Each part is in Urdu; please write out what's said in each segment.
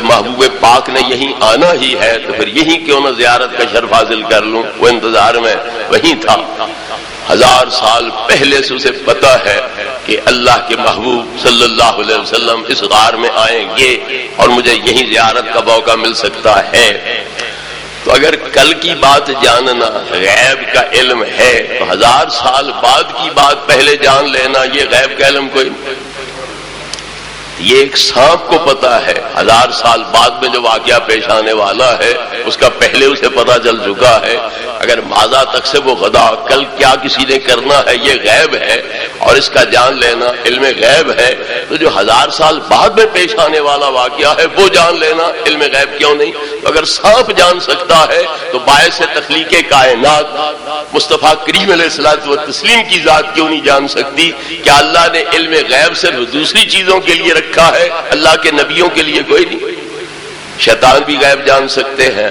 محبوب پاک نے یہیں آنا ہی ہے تو پھر یہیں کیوں نہ زیارت کا شرف حاصل کر لوں. وہ انتظار میں وہیں تھا. 1000 سال پہلے سے اسے پتا ہے کہ اللہ کے محبوب صلی اللہ علیہ وسلم اس غار میں آئیں گے اور مجھے یہیں زیارت کا موقع مل سکتا ہے. تو اگر کل کی بات جاننا غیب کا علم ہے تو 1000 سال بعد کی بات پہلے جان لینا یہ غیب کا علم کوئی نہیں. یہ ایک سانپ کو پتا ہے 1000 سال بعد میں جو واقعہ پیش آنے والا ہے اس کا پہلے اسے پتا چل چکا ہے. اگر ماذا تک سے وہ غدا کل کیا کسی نے کرنا ہے یہ غیب ہے اور اس کا جان لینا علم غیب ہے تو جو 1000 سال بعد میں پیش آنے والا واقعہ ہے وہ جان لینا علم غیب کیوں نہیں. تو اگر سانپ جان سکتا ہے تو باعث تخلیق کائنات مصطفیٰ کریم علیہ الصلوۃ والتسلیم کی ذات کیوں نہیں جان سکتی؟ کیا اللہ نے علم غیب صرف دوسری چیزوں کے لیے رکھا ہے اللہ کے نبیوں کے لیے کوئی نہیں؟ شیطان بھی غیب جان سکتے ہیں,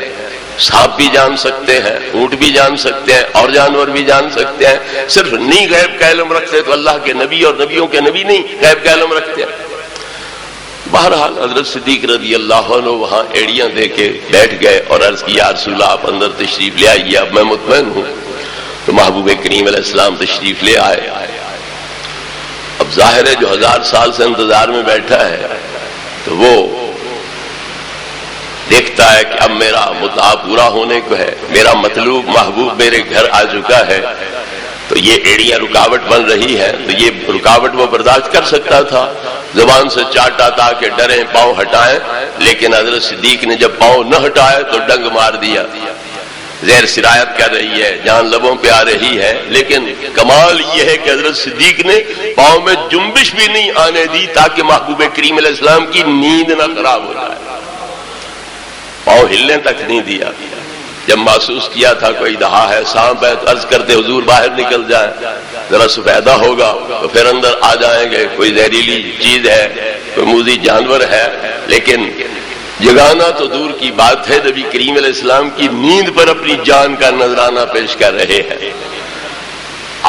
سانپ بھی جان سکتے ہیں, اونٹ بھی جان سکتے ہیں اور جانور بھی جان سکتے ہیں. صرف نہیں غیب کا علم رکھتے تو اللہ کے نبی اور نبیوں کے نبی نہیں غیب کا علم رکھتے ہیں. بہرحال حضرت صدیق رضی اللہ عنہ وہاں ایڑیاں دے کے بیٹھ گئے اور عرض کی یا رسول اللہ آپ اندر تشریف لے آئیے, اب میں مطمئن ہوں. تو محبوب کریم علیہ السلام تشریف لے آئے. اب ظاہر ہے جو 1000 سال سے انتظار میں بیٹھا ہے تو وہ دیکھتا ہے کہ اب میرا مدعا پورا ہونے کو ہے, میرا مطلوب محبوب میرے گھر آ چکا ہے. تو یہ ایڑیاں رکاوٹ بن رہی ہے تو یہ رکاوٹ وہ برداشت کر سکتا تھا, زبان سے چاٹا تھا کہ ڈریں پاؤں ہٹائیں, لیکن حضرت صدیق نے جب پاؤں نہ ہٹائے تو ڈنگ مار دیا. زہر سرایت کر رہی ہے, جان لبوں پہ آ رہی ہے, لیکن کمال یہ ہے کہ حضرت صدیق نے پاؤں میں جنبش بھی نہیں آنے دی تاکہ محبوب کریم علیہ السلام کی نیند نہ خراب ہو جائے. پاؤں ہلنے تک نہیں دیا. جب محسوس کیا تھا کوئی دہا ہے, سانپ ہے, تو عرض کرتے حضور باہر نکل جائیں, ذرا سفیدہ ہوگا تو پھر اندر آ جائیں گے, کوئی زہریلی چیز ہے, کوئی موذی جانور ہے. لیکن جگانا تو دور کی بات ہے, نبی کریم علیہ السلام کی نیند پر اپنی جان کا نذرانہ پیش کر رہے ہیں.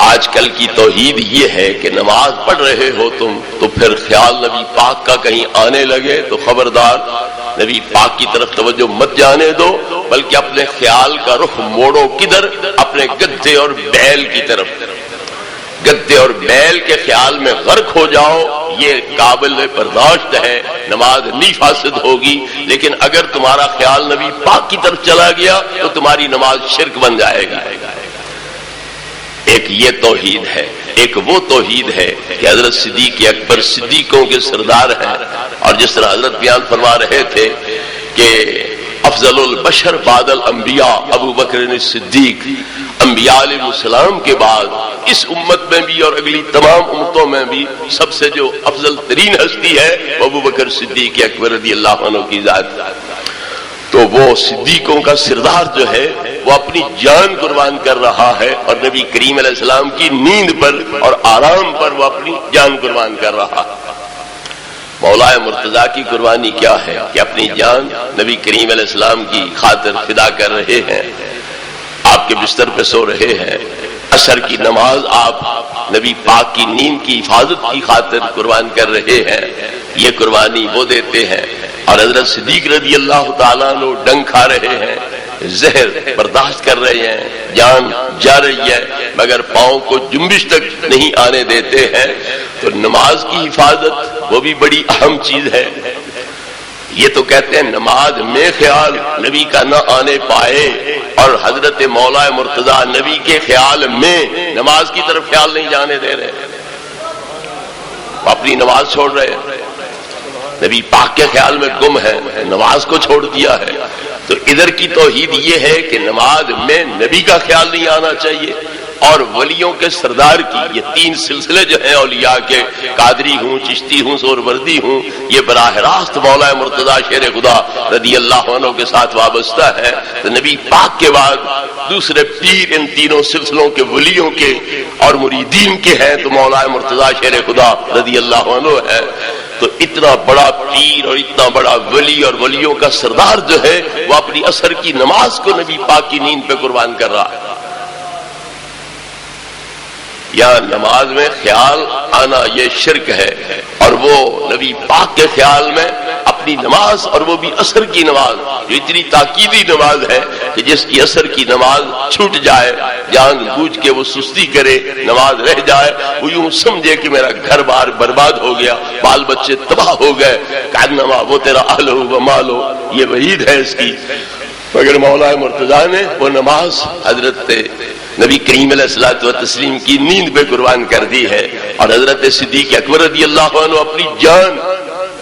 آج کل کی توحید یہ ہے کہ نماز پڑھ رہے ہو تم تو پھر خیال نبی پاک کا کہیں آنے لگے تو خبردار نبی پاک کی طرف توجہ مت جانے دو, بلکہ اپنے خیال کا رخ موڑو. کدھر؟ اپنے گدھے اور بیل کی طرف. گدھے اور بیل کے خیال میں غرق ہو جاؤ, یہ قابل برداشت ہے, نماز نہیں فاسد ہوگی. لیکن اگر تمہارا خیال نبی پاک کی طرف چلا گیا تو تمہاری نماز شرک بن جائے گی. ایک یہ توحید ہے. ایک وہ توحید ہے کہ حضرت صدیق اکبر صدیقوں کے سردار ہیں, اور جس طرح حضرت بیان فرما رہے تھے کہ افضل البشر بعد الانبیاء ابو بکر صدیق, انبیاء علیہ السلام کے بعد اس امت میں بھی اور اگلی تمام امتوں میں بھی سب سے جو افضل ترین ہستی ہے وہ ابو بکر صدیق اکبر رضی اللہ عنہ کی ذات. تو وہ صدیقوں کا سردار جو ہے وہ اپنی جان قربان کر رہا ہے, اور نبی کریم علیہ السلام کی نیند پر اور آرام پر وہ اپنی جان قربان کر رہا ہے. مولا مرتضیٰ کی قربانی کیا ہے کہ اپنی جان نبی کریم علیہ السلام کی خاطر فدا کر رہے ہیں. آپ کے بستر پہ سو رہے ہیں, عصر کی نماز آپ نبی پاک کی نیند کی حفاظت کی خاطر قربان کر رہے ہیں. یہ قربانی وہ دیتے ہیں. اور حضرت صدیق رضی اللہ تعالیٰ عنہ ڈنگ کھا رہے ہیں, زہر برداشت کر رہے ہیں, جان جا رہی ہے, مگر پاؤں کو جنبش تک نہیں آنے دیتے ہیں. تو نماز کی حفاظت وہ بھی بڑی اہم چیز ہے. یہ تو کہتے ہیں نماز میں خیال نبی کا نہ آنے پائے, اور حضرت مولا مرتضیٰ نبی کے خیال میں نماز کی طرف خیال نہیں جانے دے رہے, اپنی نماز چھوڑ رہے ہیں. نبی پاک کے خیال میں گم ہے, نماز کو چھوڑ دیا ہے. تو ادھر کی توحید یہ ہے کہ نماز میں نبی کا خیال نہیں آنا چاہیے. اور ولیوں کے سردار کی یہ 3 سلسلے جو ہیں اولیاء کے, قادری ہوں, چشتی ہوں, سہروردی ہوں, یہ براہ راست مولا مرتضیٰ شیر خدا رضی اللہ عنہ کے ساتھ وابستہ ہے. تو نبی پاک کے بعد دوسرے پیر ان تینوں سلسلوں کے ولیوں کے اور مریدین کے ہیں تو مولا مرتضیٰ شیر خدا رضی اللہ عنہ ہے. تو اتنا بڑا پیر اور اتنا بڑا ولی اور ولیوں کا سردار جو ہے وہ اپنی عصر کی نماز کو نبی پاک کی نیند پہ قربان کر رہا ہے. یا نماز میں خیال آنا یہ شرک ہے, اور وہ نبی پاک کے خیال میں اپنی اپنی نماز، اور وہ بھی عصر کی نماز جو اتنی تاکیدی نماز ہے کہ جس کی عصر کی نماز چھوٹ جائے، جان بوجھ کے وہ سستی کرے، نماز رہ جائے، وہ یوں سمجھے کہ میرا گھر بار برباد ہو گیا، بال بچے تباہ ہو گئے، کانما وہ تیرا اہل و مال ہو، یہ وعید ہے اس کی۔ مگر مولا مرتضیٰ نے وہ نماز حضرت نبی کریم علیہ الصلوۃ والتسلیم کی نیند پہ قربان کر دی ہے، اور حضرت صدیق اکبر رضی اللہ عنہ اپنی جان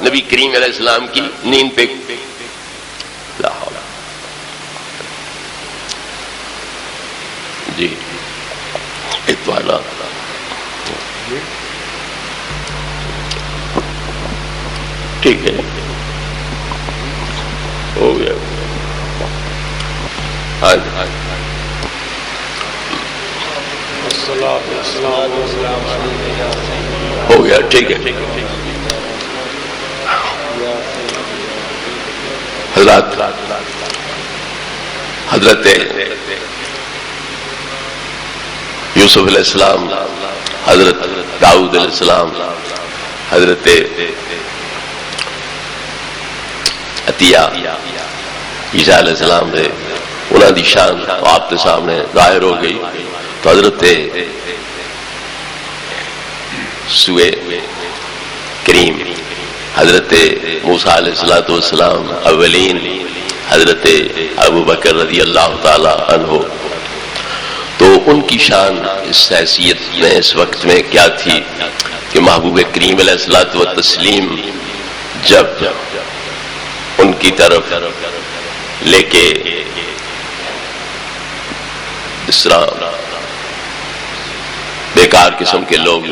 نبی کریم علیہ السلام کی نیند پہ جی اتوالا ٹھیک ہے ہو گیا، ہو گیا، ٹھیک ہے۔ حضرت یوسف علیہ السلام، حضرت داؤد علیہ السلام، حضرت عطیہ عیسیٰ علیہ السلام دے انہاں دی شان آپ کے سامنے ظاہر ہو گئی، تو حضرت سوئے کریم حضرت موسیٰ علیہ السلام اولین، حضرت ابو بکر رضی اللہ تعالی عنہ، تو ان کی شان اس حیثیت میں اس وقت میں کیا تھی کہ محبوب کریم علیہ الصلوۃ والتسلیم جب ان کی طرف لے کے اس طرح بیکار قسم کے لوگ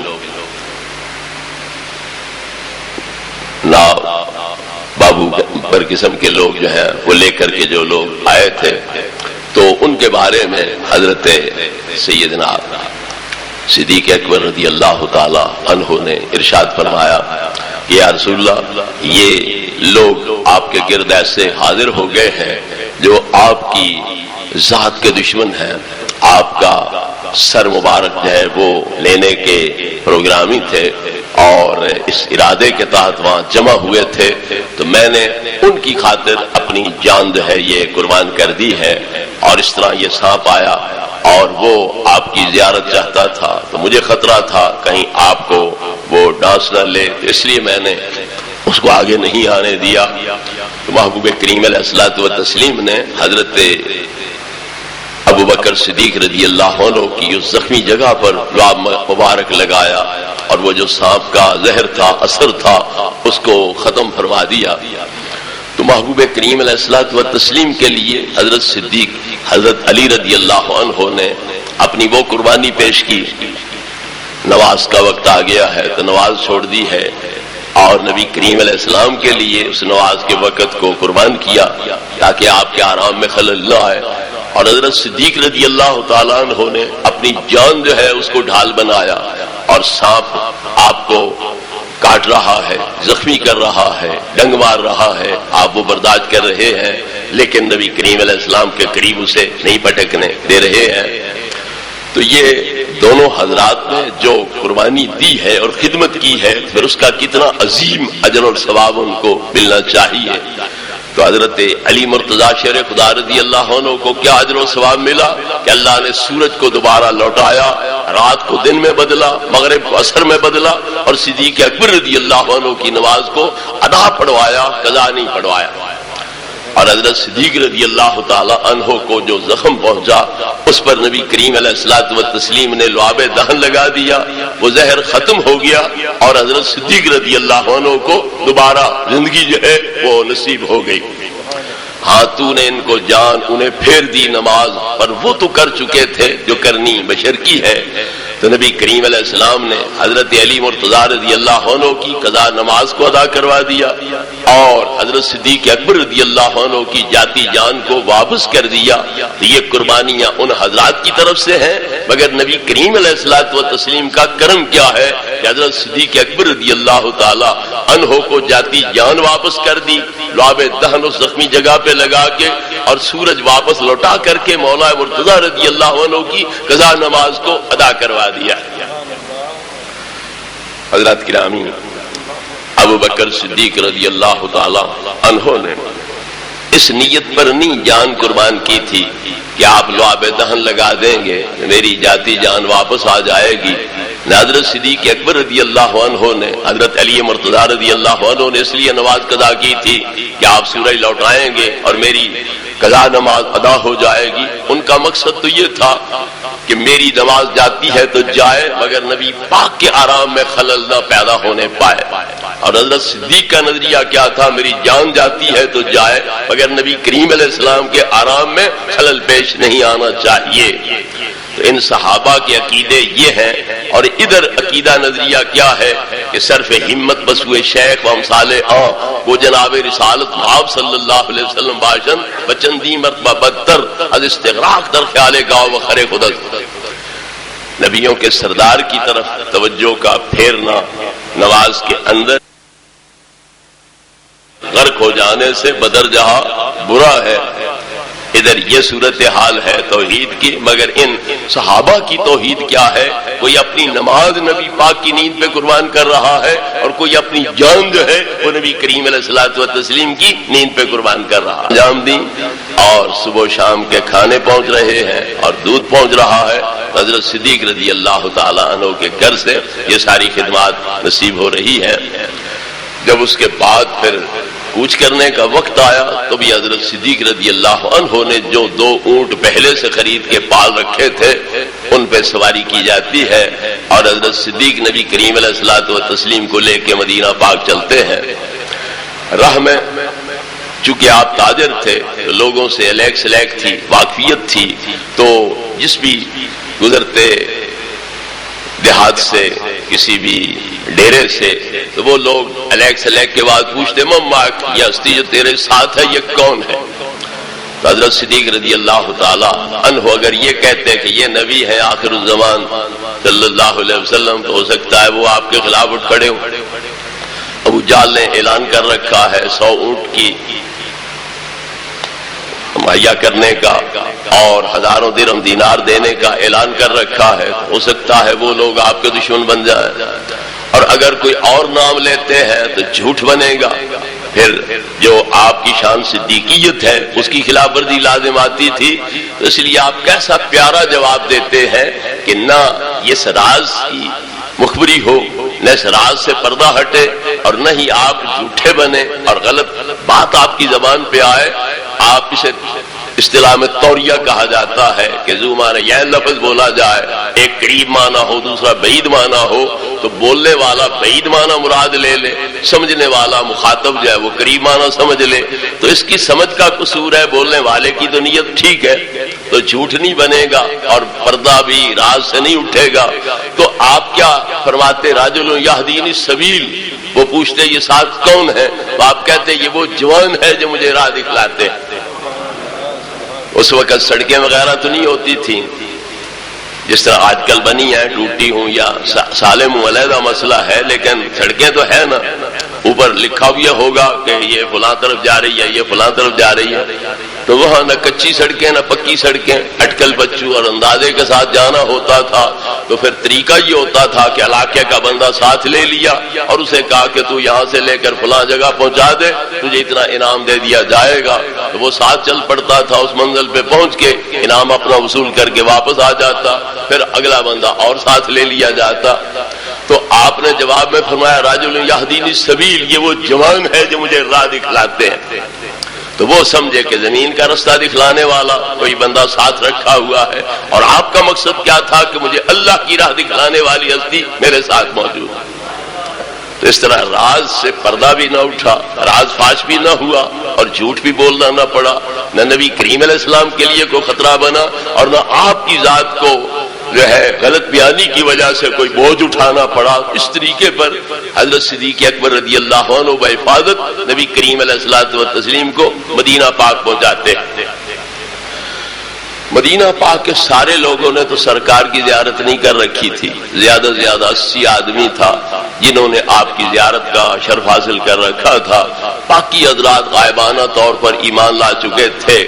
نا بابو پر قسم کے لوگ جو ہیں وہ لے کر کے جو لوگ آئے تھے، تو ان کے بارے میں حضرت سیدنا صدیق اکبر رضی اللہ تعالی عنہ نے ارشاد فرمایا کہ یا رسول اللہ، یہ لوگ آپ کے گرد ایسے حاضر ہو گئے ہیں جو آپ کی ذات کے دشمن ہیں، آپ کا سر مبارک جو ہے وہ لینے کے پروگرامی تھے، اور اس ارادے کے تحت وہاں جمع ہوئے تھے، تو میں نے ان کی خاطر اپنی جان جو ہے یہ قربان کر دی ہے، اور اس طرح یہ سانپ آیا اور وہ آپ کی زیارت چاہتا تھا، تو مجھے خطرہ تھا کہیں آپ کو وہ ڈانس نہ لے، تو اس لیے میں نے اس کو آگے نہیں آنے دیا۔ تو محبوب کریم علیہ الصلوۃ والتسلیم نے حضرت ابو بکر صدیق رضی اللہ عنہ کی اس زخمی جگہ پر لعاب مبارک لگایا، اور وہ جو سانپ کا زہر تھا، اثر تھا، اس کو ختم فرما دیا۔ تو محبوب کریم علیہ الصلوۃ والتسلیم کے لیے حضرت صدیق حضرت علی رضی اللہ عنہ نے اپنی وہ قربانی پیش کی، نماز کا وقت آ گیا ہے تو نماز چھوڑ دی ہے، اور نبی کریم علیہ السلام کے لیے اس نماز کے وقت کو قربان کیا تاکہ آپ کے آرام میں خلل نہ آئے، اور حضرت صدیق رضی اللہ تعالیٰ عنہ نے اپنی جان جو ہے اس کو ڈھال بنایا، اور سانپ آپ کو کاٹ رہا ہے، زخمی کر رہا ہے، ڈنگ مار رہا ہے، آپ وہ برداشت کر رہے ہیں، لیکن نبی کریم علیہ السلام کے قریب اسے نہیں پٹکنے دے رہے ہیں۔ تو یہ دونوں حضرات نے جو قربانی دی ہے اور خدمت کی ہے، پھر اس کا کتنا عظیم اجر اور ثواب ان کو ملنا چاہیے۔ تو حضرت علی مرتضیٰ شیر خدا رضی اللہ عنہ کو کیا اجر و ثواب ملا کہ اللہ نے سورج کو دوبارہ لوٹایا، رات کو دن میں بدلا، مغرب کو عصر میں بدلا، اور صدیق اکبر رضی اللہ عنہ کی نماز کو ادا پڑھوایا، قضا نہیں پڑھوایا۔ اور حضرت صدیق رضی اللہ تعالی عنہ کو جو زخم پہنچا اس پر نبی کریم علیہ الصلوۃ والتسلیم نے لعاب دہن لگا دیا، وہ زہر ختم ہو گیا، اور حضرت صدیق رضی اللہ عنہ کو دوبارہ زندگی جو ہے وہ نصیب ہو گئی۔ ہاں تو نے ان کو جان انہیں پھیر دی نماز پر، وہ تو کر چکے تھے جو کرنی بشر کی ہے۔ تو نبی کریم علیہ السلام نے حضرت علی مرتضیٰ رضی اللہ عنہ کی قضا نماز کو ادا کروا دیا، اور حضرت صدیق اکبر رضی اللہ عنہ کی جاتی جان کو واپس کر دیا۔ تو یہ قربانیاں ان حضرات کی طرف سے ہیں، مگر نبی کریم علیہ الصلوۃ والتسلیم کا کرم کیا ہے کہ حضرت صدیق اکبر رضی اللہ تعالی عنہ کو جاتی جان واپس کر دی، لعاب دہن اس زخمی جگہ پہ لگا کے، اور سورج واپس لوٹا کر کے مولا مرتضیٰ رضی اللہ عنہ کی قضا نماز کو ادا کروا دیا۔ حضرات گرامی، ابو بکر صدیق رضی اللہ تعالی عنہ نے اس نیت پر نہیں جان قربان کی تھی کہ آپ لعاب دہن لگا دیں گے میری جاتی جان واپس آ جائے گی. حضرت صدیق اکبر رضی اللہ عنہ نے حضرت علی مرتضیٰ رضی اللہ عنہ نے اس لیے نماز قضا کی تھی کہ آپ سورج لوٹائیں گے اور میری قضا نماز ادا ہو جائے گی. ان کا مقصد تو یہ تھا کہ میری نماز جاتی ہے تو جائے مگر نبی پاک کے آرام میں خلل نہ پیدا ہونے پائے. اور حضرت صدیق کا نظریہ کیا تھا؟ میری جان جاتی ہے تو جائے مگر نبی کریم علیہ السلام کے آرام میں خلل پیش نہیں آنا چاہیے. تو ان صحابہ کے عقیدے یہ ہیں. اور ادھر عقیدہ نظریہ کیا ہے کہ صرف ہمت بسوئے شیخ و امثال وہ جناب رسالت آپ صلی اللہ علیہ وسلم باشن بچندی مرتبہ بدتر از استغراق در خیال گاؤ و خرے خودت. نبیوں کے سردار کی طرف توجہ کا پھیرنا نماز کے اندر غرق ہو جانے سے بدر جہاں برا ہے. ادھر یہ صورتحال ہے توحید کی. مگر ان صحابہ کی توحید کیا ہے؟ کوئی اپنی نماز نبی پاک کی نیند پہ قربان کر رہا ہے اور کوئی اپنی جان جو ہے وہ نبی کریم علیہ الصلوۃ والتسلیم کی نیند پہ قربان کر رہا ہے. جام دی اور صبح و شام کے کھانے پہنچ رہے ہیں اور دودھ پہنچ رہا ہے. حضرت صدیق رضی اللہ تعالی عنہ کے گھر سے یہ ساری خدمات نصیب ہو رہی ہے. جب اس کے بعد پھر کوچ کرنے کا وقت آیا تو بھی حضرت صدیق رضی اللہ عنہ نے جو 2 اونٹ پہلے سے خرید کے پال رکھے تھے ان پہ سواری کی جاتی ہے اور حضرت صدیق نبی کریم علیہ الصلوۃ والتسلیم کو لے کے مدینہ پاک چلتے ہیں. راہ میں چونکہ آپ تاجر تھے تو لوگوں سے الیک سلیک تھی، واقفیت تھی، تو جس بھی گزرتے دیہات سے کسی بھی ڈیرے سے تو وہ لوگ الیک سلیک کے بعد پوچھتے مماک یہ ہستی جو تیرے ساتھ ہے یہ کون ہے؟ تو حضرت صدیق رضی اللہ تعالی عنہ اگر یہ کہتے کہ یہ نبی ہے آخر الزمان صلی اللہ علیہ وسلم تو ہو سکتا ہے وہ آپ کے خلاف اٹھ کھڑے ہوں. ابو جہل نے اعلان کر رکھا ہے 100 اونٹ کی مہیا کرنے کا اور ہزاروں درہم دینار دینے کا اعلان کر رکھا ہے. ہو سکتا ہے وہ لوگ آپ کے دشمن بن جائیں اور اگر کوئی اور نام لیتے ہیں تو جھوٹ بنے گا. پھر جو آپ کی شان صدیقیت ہے اس کی خلاف ورزی لازم آتی تھی. تو اس لیے آپ کیسا پیارا جواب دیتے ہیں کہ نہ یہ راز کی مخبری ہو، نہ اس راز سے پردہ ہٹے اور نہ ہی آپ جھوٹے بنے اور غلط بات آپ کی زبان پہ آئے. آپ اسے اصطلاح میں توریہ کہا جاتا ہے کہ ذو معنی یہ لفظ بولا جائے، ایک قریب معنی ہو دوسرا بعید معنی ہو تو بولنے والا بعید معنی مراد لے لے، سمجھنے والا مخاطب جو ہے وہ قریب معنی سمجھ لے. تو اس کی سمجھ کا قصور ہے، بولنے والے کی تو نیت ٹھیک ہے تو جھوٹ نہیں بنے گا اور پردہ بھی راز سے نہیں اٹھے گا. تو آپ کیا فرماتے راجل یہدینی السبیل، وہ پوچھتے یہ ساتھ کون ہے؟ تو آپ کہتے یہ وہ جوان ہے جو مجھے راہ دکھلاتے. اس وقت سڑکیں وغیرہ تو نہیں ہوتی تھیں جس طرح آج کل بنی ہیں، ٹوٹی ہوں یا سالم ہوں علیحدہ مسئلہ ہے، لیکن سڑکیں تو ہے نا. اوپر لکھا ہوا ہوگا کہ یہ فلاں طرف جا رہی ہے، یہ فلاں طرف جا رہی ہے. تو وہاں نہ کچی سڑکیں نہ پکی سڑکیں، اٹکل بچو اور اندازے کے ساتھ جانا ہوتا تھا. تو پھر طریقہ یہ ہوتا تھا کہ علاقے کا بندہ ساتھ لے لیا اور اسے کہا کہ تو یہاں سے لے کر فلاں جگہ پہنچا دے، تجھے اتنا انعام دے دیا جائے گا. تو وہ ساتھ چل پڑتا تھا، اس منزل پہ پہنچ کے انعام اپنا وصول کر کے واپس آ جاتا، پھر اگلا بندہ اور ساتھ لے لیا جاتا. تو آپ نے جواب میں فرمایا راجل یہدینی السبیل، یہ وہ جوان ہے جو مجھے راہ دکھلاتے ہیں. تو وہ سمجھے کہ زمین کا رستہ دکھلانے والا کوئی بندہ ساتھ رکھا ہوا ہے اور آپ کا مقصد کیا تھا کہ مجھے اللہ کی راہ دکھلانے والی ہستی میرے ساتھ موجود ہے. تو اس طرح راز سے پردہ بھی نہ اٹھا، راز فاش بھی نہ ہوا اور جھوٹ بھی بولنا نہ پڑا. نہ نبی کریم علیہ السلام کے لیے کوئی خطرہ بنا اور نہ آپ کی ذات کو جو ہے غلط بیانی کی وجہ سے کوئی بوجھ اٹھانا پڑا. اس طریقے پر حضرت صدیق اکبر رضی اللہ عنہ بحفاظت نبی کریم علیہ الصلوۃ والتسلیم کو مدینہ پاک پہنچاتے. مدینہ پاک کے سارے لوگوں نے تو سرکار کی زیارت نہیں کر رکھی تھی. زیادہ سے زیادہ 80 آدمی تھا جنہوں نے آپ کی زیارت کا شرف حاصل کر رکھا تھا. باقی حضرات غائبانہ طور پر ایمان لا چکے تھے.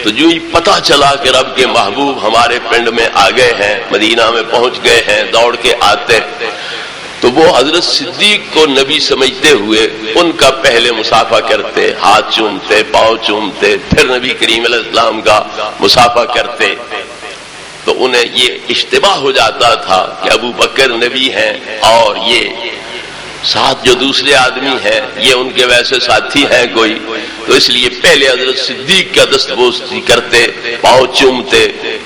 تو جو ہی پتہ چلا کہ رب کے محبوب ہمارے پنڈ میں آ گئے ہیں، مدینہ میں پہنچ گئے ہیں، دوڑ کے آتے. تو وہ حضرت صدیق کو نبی سمجھتے ہوئے ان کا پہلے مصافحہ کرتے، ہاتھ چومتے، پاؤں چومتے، پھر نبی کریم علیہ السلام کا مصافحہ کرتے. تو انہیں یہ اشتباہ ہو جاتا تھا کہ ابو بکر نبی ہیں اور یہ ساتھ جو دوسرے آدمی ہیں یہ ان کے ویسے ساتھی ہیں کوئی. تو اس لیے پہلے حضرت صدیق کا دستبوسی کرتے، پاؤں چومتے،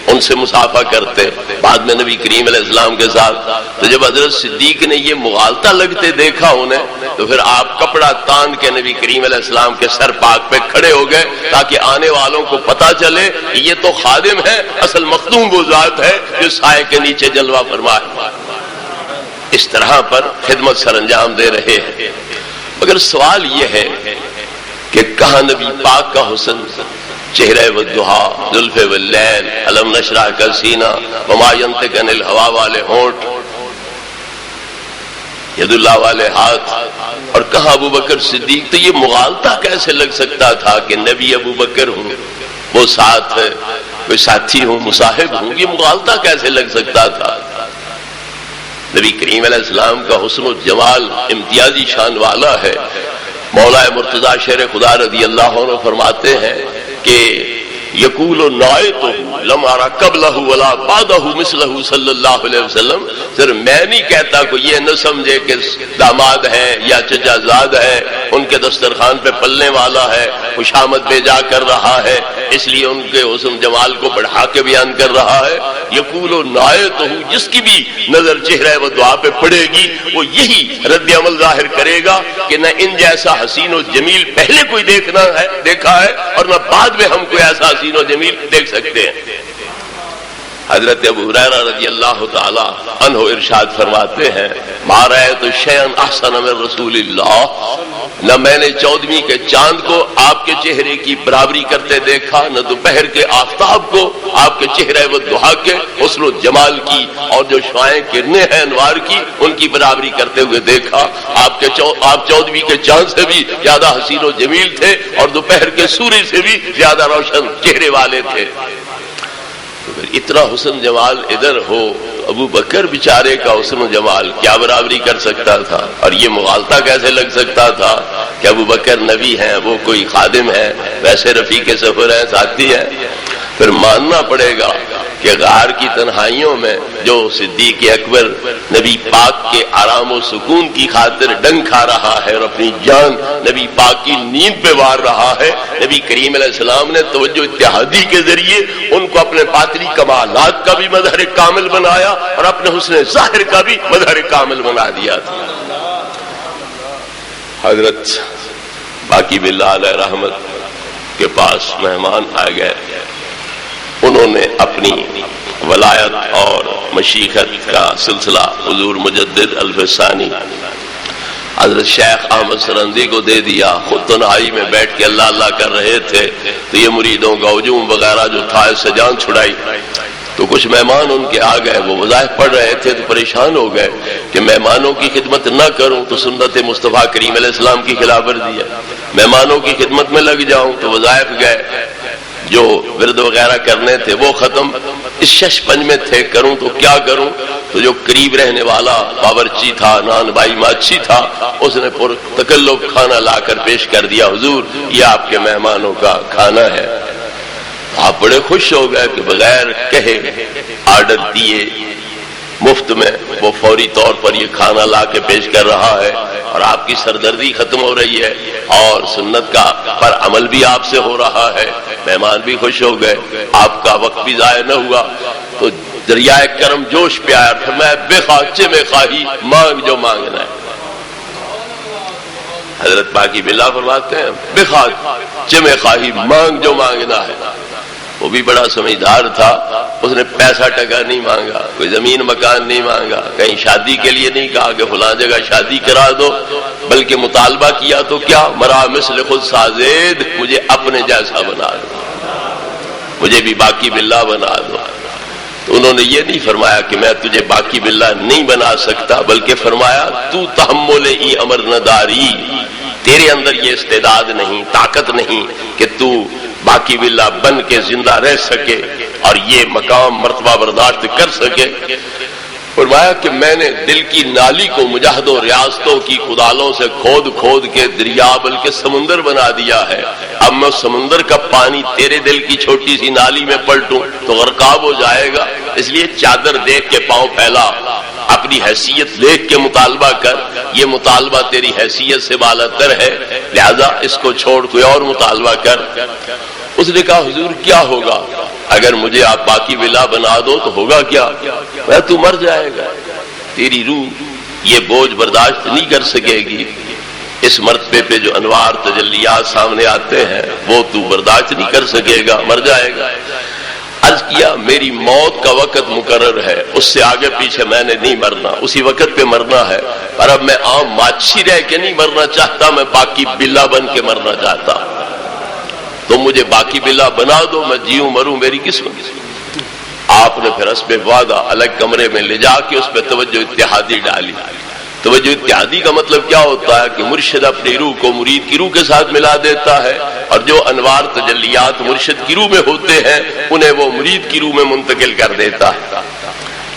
ان سے مصافحہ کرتے، بعد میں نبی کریم علیہ السلام کے ساتھ. تو جب حضرت صدیق نے یہ مغالطہ لگتے دیکھا انہیں، تو پھر آپ کپڑا تان کے نبی کریم علیہ السلام کے سر پاک پہ کھڑے ہو گئے تاکہ آنے والوں کو پتا چلے کہ یہ تو خادم ہے، اصل مخدوم وہ ذات ہے جو سائے کے نیچے جلوہ فرمائے. اس طرح پر خدمت سر انجام دے رہے ہیں. مگر سوال یہ ہے کہ کہاں نبی پاک کا حسن، چہرہ والضحیٰ، زلف واللیل، الم نشرح کا سینہ، وما ینطق عن الہویٰ والے ہونٹ، ید اللہ والے ہاتھ، اور کہاں ابو بکر صدیق. تو یہ مغالطہ کیسے لگ سکتا تھا کہ نبی ابو بکر ہوں، وہ ساتھ ہے، کوئی ساتھی ہوں، مصاحب ہوں، یہ مغالطہ کیسے لگ سکتا تھا؟ نبی کریم علیہ السلام کا حسن و جمال امتیازی شان والا ہے. مولا مرتضیٰ شیر خدا رضی اللہ عنہ فرماتے ہیں کہ یقول نائتہ لم ارى قبلہ ولا بعدہ مثلہ صلی اللہ علیہ وسلم. صرف میں نہیں کہتا کہ یہ نہ سمجھے کہ داماد ہے یا چچا زاد ہے، ان کے دسترخوان پہ پلنے والا ہے، خوشامد بھیجا کر رہا ہے، اس لیے ان کے حسن جمال کو بڑھا کے بیان کر رہا ہے. یقول نائتہ، جس کی بھی نظر چہرہ و دعا پہ پڑے گی وہ یہی رد عمل ظاہر کرے گا کہ نہ ان جیسا حسین و جمیل پہلے کوئی دیکھا ہے اور نہ بعد میں ہم کوئی ایسا حسین و جمیل دیکھ سکتے ہیں. حضرت ابو ہریرہ رضی اللہ تعالی عنہ ارشاد فرماتے ہیں ما رأیت شیئا احسن من رسول اللہ، نہ میں نے 14ویں کے چاند کو آپ کے چہرے کی برابری کرتے دیکھا، نہ دوپہر کے آفتاب کو آپ کے چہرے و دحا کے حسن و جمال کی اور جو شعائیں کرنے ہیں انوار کی ان کی برابری کرتے ہوئے دیکھا. آپ 14ویں کے چاند سے بھی زیادہ حسین و جمیل تھے اور دوپہر کے سورج سے بھی زیادہ روشن چہرے والے تھے. اتنا حسن جمال ادھر ہو، ابو بکر بیچارے کا حسن و جمال کیا برابری کر سکتا تھا؟ اور یہ مغالطہ کیسے لگ سکتا تھا کہ ابو بکر نبی ہیں، وہ کوئی خادم ہے، ویسے رفیق سفر ہیں، ساتھی ہیں؟ پھر ماننا پڑے گا کہ غار کی تنہائیوں میں جو صدیق اکبر نبی پاک کے آرام و سکون کی خاطر ڈنگ کھا رہا ہے اور اپنی جان نبی پاک کی نیند پہ وار رہا ہے، نبی کریم علیہ السلام نے توجہ اتحادی کے ذریعے ان کو اپنے باطنی کمالات کا بھی مظہر کامل بنایا اور اپنے حسن ظاہر کا بھی مظہر کامل بنا دیا تھا. حضرت باقی باللہ علیہ رحمت کے پاس مہمان آ گئے. انہوں نے اپنی ولایت اور مشیخت کا سلسلہ حضور مجدد الف ثانی حضرت شیخ احمد سرندی کو دے دیا. خود تنہائی میں بیٹھ کے اللہ اللہ کر رہے تھے تو یہ مریدوں کا ہجوم وغیرہ جو تھا اس سے جان چھڑائی. تو کچھ مہمان ان کے آ گئے، وہ وظائف پڑھ رہے تھے تو پریشان ہو گئے کہ مہمانوں کی خدمت نہ کروں تو سنت مصطفیٰ کریم علیہ السلام کی خلاف ورزی ہے، مہمانوں کی خدمت میں لگ جاؤں تو وظائف گئے، جو ورد وغیرہ کرنے تھے وہ ختم، اس شش پنج میں تھے کروں تو کیا کروں. تو جو قریب رہنے والا باورچی تھا، نان بھائی ماچھی تھا، اس نے پر تکلف کھانا لا کر پیش کر دیا، حضور یہ آپ کے مہمانوں کا کھانا ہے. آپ بڑے خوش ہو گئے کہ بغیر کہے آرڈر دیے مفت میں وہ فوری طور پر یہ کھانا لا کے پیش کر رہا ہے اور آپ کی سردردی ختم ہو رہی ہے اور سنت کا پر عمل بھی آپ سے ہو رہا ہے. مہمان بھی خوش ہو گئے، آپ کا وقت بھی ضائع نہ ہوا. تو دریائے کرم جوش پہ آیا، فرمایا بے خواچے میں خواہی مانگ جو مانگنا ہے. حضرت باقی باللہ فرماتے ہیں بے خواچے میں خواہی مانگ جو مانگنا ہے. وہ بھی بڑا سمجھدار تھا، اس نے پیسہ ٹکا نہیں مانگا، کوئی زمین مکان نہیں مانگا، کہیں شادی کے لیے نہیں کہا کہ فلاں جگہ شادی کرا دو، بلکہ مطالبہ کیا تو کیا مرا مثل خود سازید، مجھے اپنے جیسا بنا دو، مجھے بھی باقی باللہ بنا دو. تو انہوں نے یہ نہیں فرمایا کہ میں تجھے باقی باللہ نہیں بنا سکتا، بلکہ فرمایا تو تحمل ای امر نداری، تیرے اندر یہ استعداد نہیں، طاقت نہیں کہ تو باقی باللہ بن کے زندہ رہ سکے اور یہ مقام مرتبہ برداشت کر سکے. فرمایا کہ میں نے دل کی نالی کو مجاہدوں ریاستوں کی کدالوں سے کھود کھود کے دریا بلکہ سمندر بنا دیا ہے. اب میں سمندر کا پانی تیرے دل کی چھوٹی سی نالی میں پلٹوں تو غرقاب ہو جائے گا. اس لیے چادر دیکھ کے پاؤں پھیلا, اپنی حیثیت دیکھ کے مطالبہ کر. یہ مطالبہ تیری حیثیت سے بالا تر ہے, لہذا اس کو چھوڑ کوئی اور مطالبہ کر. اس نے کہا حضور کیا ہوگا؟ اگر مجھے آپ باقی ولا بنا دو تو ہوگا کیا؟ میں تو مر جائے گا, تیری روح یہ بوجھ برداشت نہیں کر سکے گی. اس مرتبے پہ جو انوار تجلیات سامنے آتے ہیں وہ تو برداشت نہیں کر سکے گا, مر جائے گا. عرض کیا میری موت کا وقت مقرر ہے, اس سے آگے پیچھے میں نے نہیں مرنا, اسی وقت پہ مرنا ہے. پر اب میں عام ماچھی رہ کے نہیں مرنا چاہتا, میں باقی بلا بن کے مرنا چاہتا. تو مجھے باقی بلا بنا دو, میں جیوں مروں میری قسمت. آپ نے پھر اسبِ وعدہ الگ کمرے میں لے جا کے اس پہ توجہ اتحادی ڈالی. توجہ اتحادی کا مطلب کیا ہوتا ہے کہ مرشد اپنی روح کو مرید کی روح کے ساتھ ملا دیتا ہے, اور جو انوار تجلیات مرشد کی روح میں ہوتے ہیں انہیں وہ مرید کی روح میں منتقل کر دیتا ہے.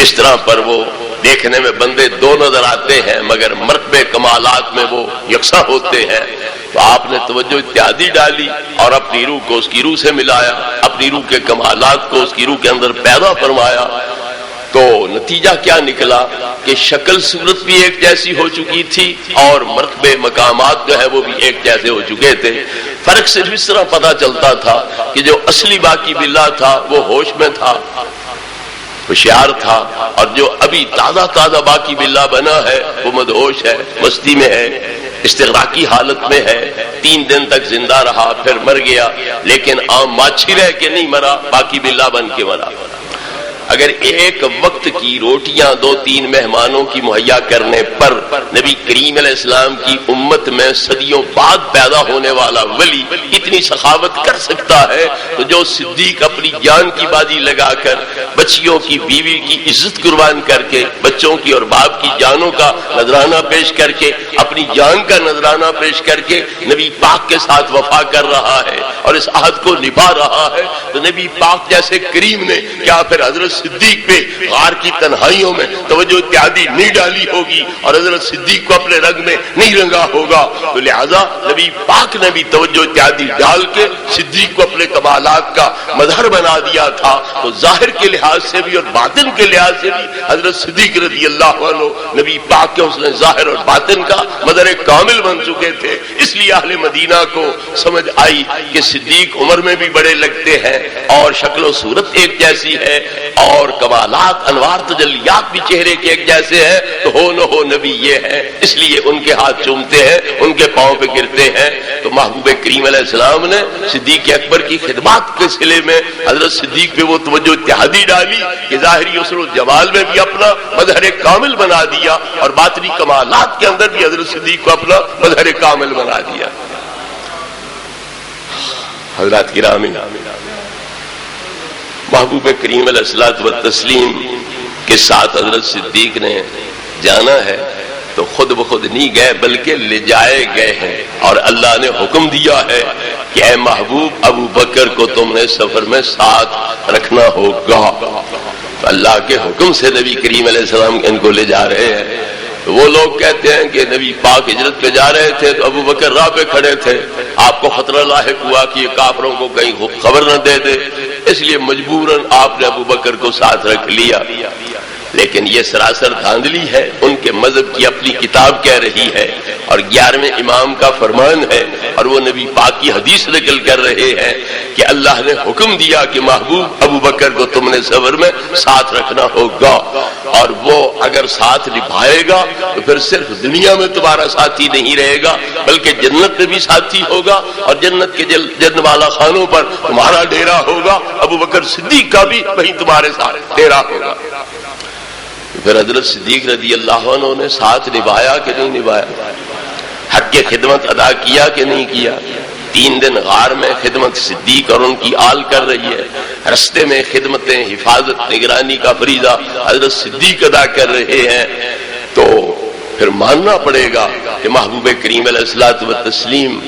اس طرح پر وہ دیکھنے میں بندے دو نظر آتے ہیں مگر مرتبے کمالات میں وہ یکساں ہوتے ہیں. تو آپ نے توجہ اتحادی ڈالی اور اپنی روح کو اس کی روح سے ملایا, اپنی روح کے کمالات کو اس کی روح کے اندر پیدا فرمایا. تو نتیجہ کیا نکلا کہ شکل صورت بھی ایک جیسی ہو چکی تھی اور مرتبے مقامات جو ہے وہ بھی ایک جیسے ہو چکے تھے. فرق صرف اس طرح پتہ چلتا تھا کہ جو اصلی باقی باللہ تھا وہ ہوش میں تھا, ہوشیار تھا, اور جو ابھی تازہ تازہ باقی باللہ بنا ہے وہ مدہوش ہے, مستی میں ہے, استغراقی حالت میں ہے. 3 دن تک زندہ رہا پھر مر گیا, لیکن عام ماچھی رہ کے نہیں مرا, باقی باللہ بن کے مرا. اگر ایک وقت کی روٹیاں 2-3 مہمانوں کی مہیا کرنے پر نبی کریم علیہ السلام کی امت میں صدیوں بعد پیدا ہونے والا ولی اتنی سخاوت کر سکتا ہے, تو جو صدیق اپنی جان کی بازی لگا کر بچیوں کی بیوی کی عزت قربان کر کے بچوں کی اور باپ کی جانوں کا نذرانہ پیش کر کے اپنی جان کا نذرانہ پیش کر کے نبی پاک کے ساتھ وفا کر رہا ہے اور اس عہد کو نبھا رہا ہے, تو نبی پاک جیسے کریم نے کیا پھر حضرت صدیق پہ غار کی تنہائیوں میں توجہ اتحادی نہیں ڈالی ہوگی اور حضرت صدیق کو اپنے رنگ میں نہیں رنگا ہوگا؟ تو لہذا نبی پاک نے بھی توجہ اتحادی ڈال کے صدیق کو اپنے کمالات کا مظہر بنا دیا تھا. تو ظاہر کے لحاظ سے بھی اور باطن کے لحاظ سے بھی حضرت صدیق رضی اللہ عنہ نبی پاک کے حسن ظاہر اور باطن کا مظہر کامل بن چکے تھے. اس لیے اہل مدینہ کو سمجھ آئی کہ صدیق عمر میں بھی بڑے لگتے ہیں اور شکل و صورت ایک جیسی ہے اور کمالات انوار تجلیات بھی چہرے کے ایک جیسے ہیں, تو ہو نہ ہو نبی یہ ہے. اس لیے ان کے ہاتھ چومتے ہیں, ان کے پاؤں پہ گرتے ہیں. تو محبوب کریم علیہ السلام نے صدیق اکبر کی خدمات کے سلے میں حضرت صدیق پہ وہ توجہ اتحادی ڈالی کہ ظاہری حسن و جمال میں بھی اپنا مظہر کامل بنا دیا اور باطنی کمالات کے اندر بھی حضرت صدیق کو اپنا مظہر کامل بنا دیا. حضرات کرام, محبوب کریم علیہ الصلوۃ والتسلیم کے ساتھ حضرت صدیق نے جانا ہے تو خود بخود نہیں گئے بلکہ لے جائے گئے ہیں, اور اللہ نے حکم دیا ہے کہ اے محبوب ابو بکر کو تم نے سفر میں ساتھ رکھنا ہوگا. تو اللہ کے حکم سے نبی کریم علیہ السلام ان کو لے جا رہے ہیں. وہ لوگ کہتے ہیں کہ نبی پاک ہجرت پہ جا رہے تھے تو ابو بکر راہ پہ کھڑے تھے, آپ کو خطرہ لاحق ہوا کہ یہ کافروں کو کہیں خبر نہ دے دے, اس لیے مجبوراً آپ نے ابو بکر کو ساتھ رکھ لیا. لیکن یہ سراسر دھاندلی ہے, ان کے مذہب کی اپنی کتاب کہہ رہی ہے اور 11ویں امام کا فرمان ہے, اور وہ نبی پاک کی حدیث نقل کر رہے ہیں کہ اللہ نے حکم دیا کہ محبوب ابو بکر کو تم نے سفر میں ساتھ رکھنا ہوگا, اور وہ اگر ساتھ نبھائے گا تو پھر صرف دنیا میں تمہارا ساتھی نہیں رہے گا بلکہ جنت میں بھی ساتھی ہوگا, اور جنت کے جنت والا خانوں پر تمہارا ڈیرا ہوگا, ابو بکر صدیق کا بھی وہیں تمہارے ساتھ ڈیرا ہوگا. پھر حضرت صدیق رضی اللہ عنہ نے ساتھ نبھایا کہ نہیں نبھایا؟ حق کی خدمت ادا کیا کہ نہیں کیا؟ 3 دن غار میں خدمت صدیق اور ان کی آل کر رہی ہے, رستے میں خدمتیں حفاظت نگرانی کا فریضہ حضرت صدیق ادا کر رہے ہیں. تو پھر ماننا پڑے گا کہ محبوب کریم علیہ الصلوۃ والتسلیم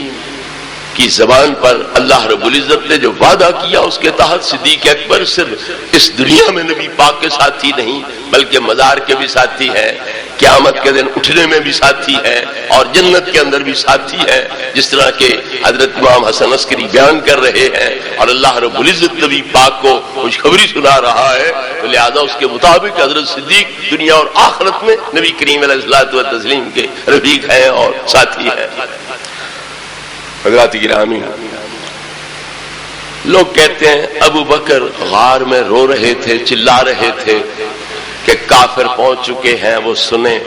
کی کی زبان پر اللہ رب العزت نے جو وعدہ کیا اس کے تحت صدیق اکبر صرف اس دنیا میں نبی پاک کے ساتھی نہیں بلکہ مزار کے بھی ساتھی ہیں، قیامت کے دن اٹھنے میں بھی ساتھی ہے اور جنت کے اندر بھی ساتھی ہے، جس طرح کہ حضرت امام حسن عسکری بیان کر رہے ہیں اور اللہ رب العزت نبی پاک کو خوشخبری سنا رہا ہے، تو لہذا اس کے مطابق حضرت صدیق دنیا اور آخرت میں نبی کریم علیہ الصلوۃ والتسلیم کے رفیق ہیں اور ساتھی ہیں۔ حضرات گرامی، لوگ کہتے ہیں ابو بکر غار میں رو رہے تھے، چلا رہے تھے کہ کافر پہنچ چکے ہیں، وہ سنیں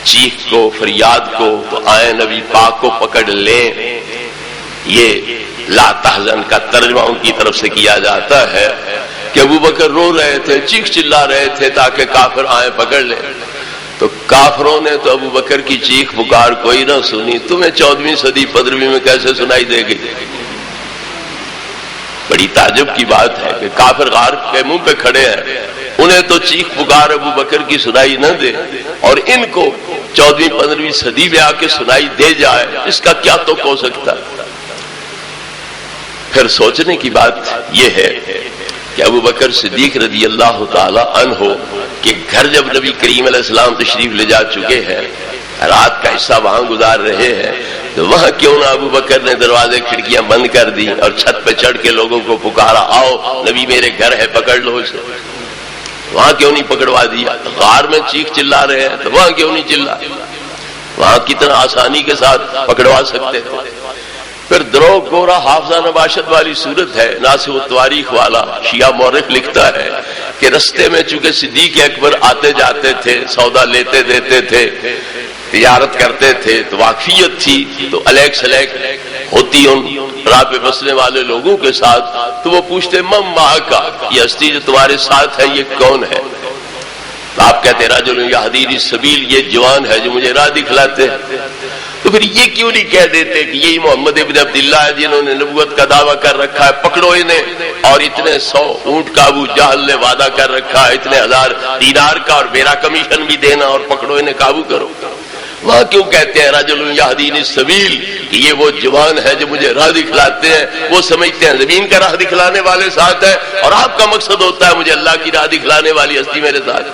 چیخ کو، فریاد کو، تو آئے نبی پاک کو پکڑ لیں۔ یہ لا تحزن کا ترجمہ ان کی طرف سے کیا جاتا ہے کہ ابو بکر رو رہے تھے، چیخ چلا رہے تھے تاکہ کافر آئے پکڑ لیں، تو کافروں نے تو ابو بکر کی چیخ پکار کوئی نہ سنی، تمہیں 14ویں صدی 15ویں میں کیسے سنائی دے گی؟ بڑی تعجب کی بات ہے کہ کافر غار کے منہ پہ کھڑے ہیں، انہیں تو چیخ پکار ابو بکر کی سنائی نہ دے اور ان کو 14ویں 15ویں صدی میں آ کے سنائی دے جائے، اس کا کیا تو ہو سکتا ہے؟ پھر سوچنے کی بات یہ ہے کہ ابو بکر صدیق رضی اللہ تعالی عنہ کہ گھر جب نبی کریم علیہ السلام تشریف لے جا چکے ہیں، رات کا حصہ وہاں گزار رہے ہیں، تو وہاں کیوں نہ ابو بکر نے دروازے کھڑکیاں بند کر دی اور چھت پہ چڑھ کے لوگوں کو پکارا، آؤ نبی میرے گھر ہے پکڑ لو اسے؟ وہاں کیوں نہیں پکڑوا دیا؟ غار میں چیخ چلا رہے ہیں تو وہاں کیوں نہیں چلا؟ وہاں کتنا آسانی کے ساتھ پکڑوا سکتے تھے۔ پھر درو گورا حافظہ نباشت والی صورت ہے، ناصر التواریخ والا شیعہ مورخ لکھتا ہے کہ رستے میں چونکہ صدیق اکبر آتے جاتے تھے، سودا لیتے دیتے تھے، تجارت کرتے تھے، تو واقفیت تھی، تو الیک سلیک ہوتی ان راہ پہ بسنے والے لوگوں کے ساتھ، تو وہ پوچھتے مم ماں کا، یہ ہستی جو تمہارے ساتھ ہے یہ کون ہے؟ آپ کہتے رجل یہدینی السبیل، یہ جوان ہے جو مجھے راہ دکھلاتے ہیں۔ تو پھر یہ کیوں نہیں کہہ دیتے کہ یہی محمد ابن عبداللہ ہے جنہوں نے نبوت کا دعویٰ کر رکھا ہے، پکڑو انہیں، اور اتنے 100 اونٹ کا ابو جہل نے وعدہ کر رکھا ہے، اتنے 1000 دینار کا اور میرا کمیشن بھی دینا، اور پکڑو انہیں، قابو کرو۔ وہاں کیوں کہتے ہیں رجل یہدینی السبیل کہ یہ وہ جوان ہے جو مجھے راہ دکھلاتے ہیں؟ وہ سمجھتے ہیں زمین کا راہ دکھلانے والے ساتھ ہے، اور آپ کا مقصد ہوتا ہے مجھے اللہ کی راہ دکھلانے والی ہستی میرے ساتھ۔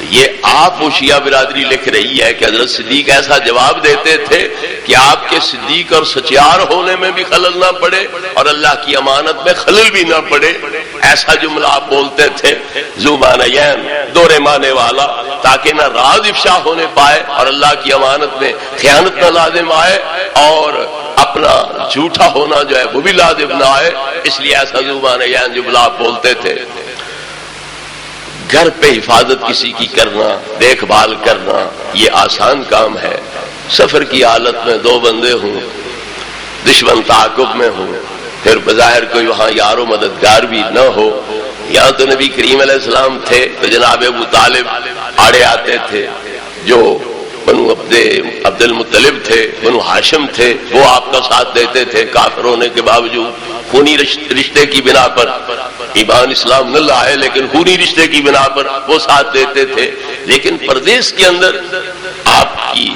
یہ آپ و شیعہ برادری لکھ رہی ہے کہ حضرت صدیق ایسا جواب دیتے تھے کہ آپ کے صدیق اور سچیار ہونے میں بھی خلل نہ پڑے اور اللہ کی امانت میں خلل بھی نہ پڑے، ایسا جملہ آپ بولتے تھے، ذو معنیین، دورے معنی والا، تاکہ نہ راز افشا ہونے پائے اور اللہ کی امانت میں خیانت نہ لازم آئے اور اپنا جھوٹا ہونا جو ہے وہ بھی لازم نہ آئے، اس لیے ایسا ذو معنیین جملہ آپ بولتے تھے۔ گھر پہ حفاظت کسی کی کرنا، دیکھ بھال کرنا، یہ آسان کام ہے۔ سفر کی حالت میں 2 بندے ہوں، دشمن تعاقب میں ہوں، پھر بظاہر کوئی وہاں یار و مددگار بھی نہ ہو۔ یہاں تو نبی کریم علیہ السلام تھے تو جناب ابو طالب آڑے آتے تھے، جو بنو عبد المطلب تھے، بنو ہاشم تھے، وہ آپ کا ساتھ دیتے تھے کافر ہونے کے باوجود، خونی رشتے کی بنا پر، ایمان اسلام نہ لائے لیکن خونی رشتے کی بنا پر وہ ساتھ دیتے تھے۔ لیکن پردیس کے اندر آپ کی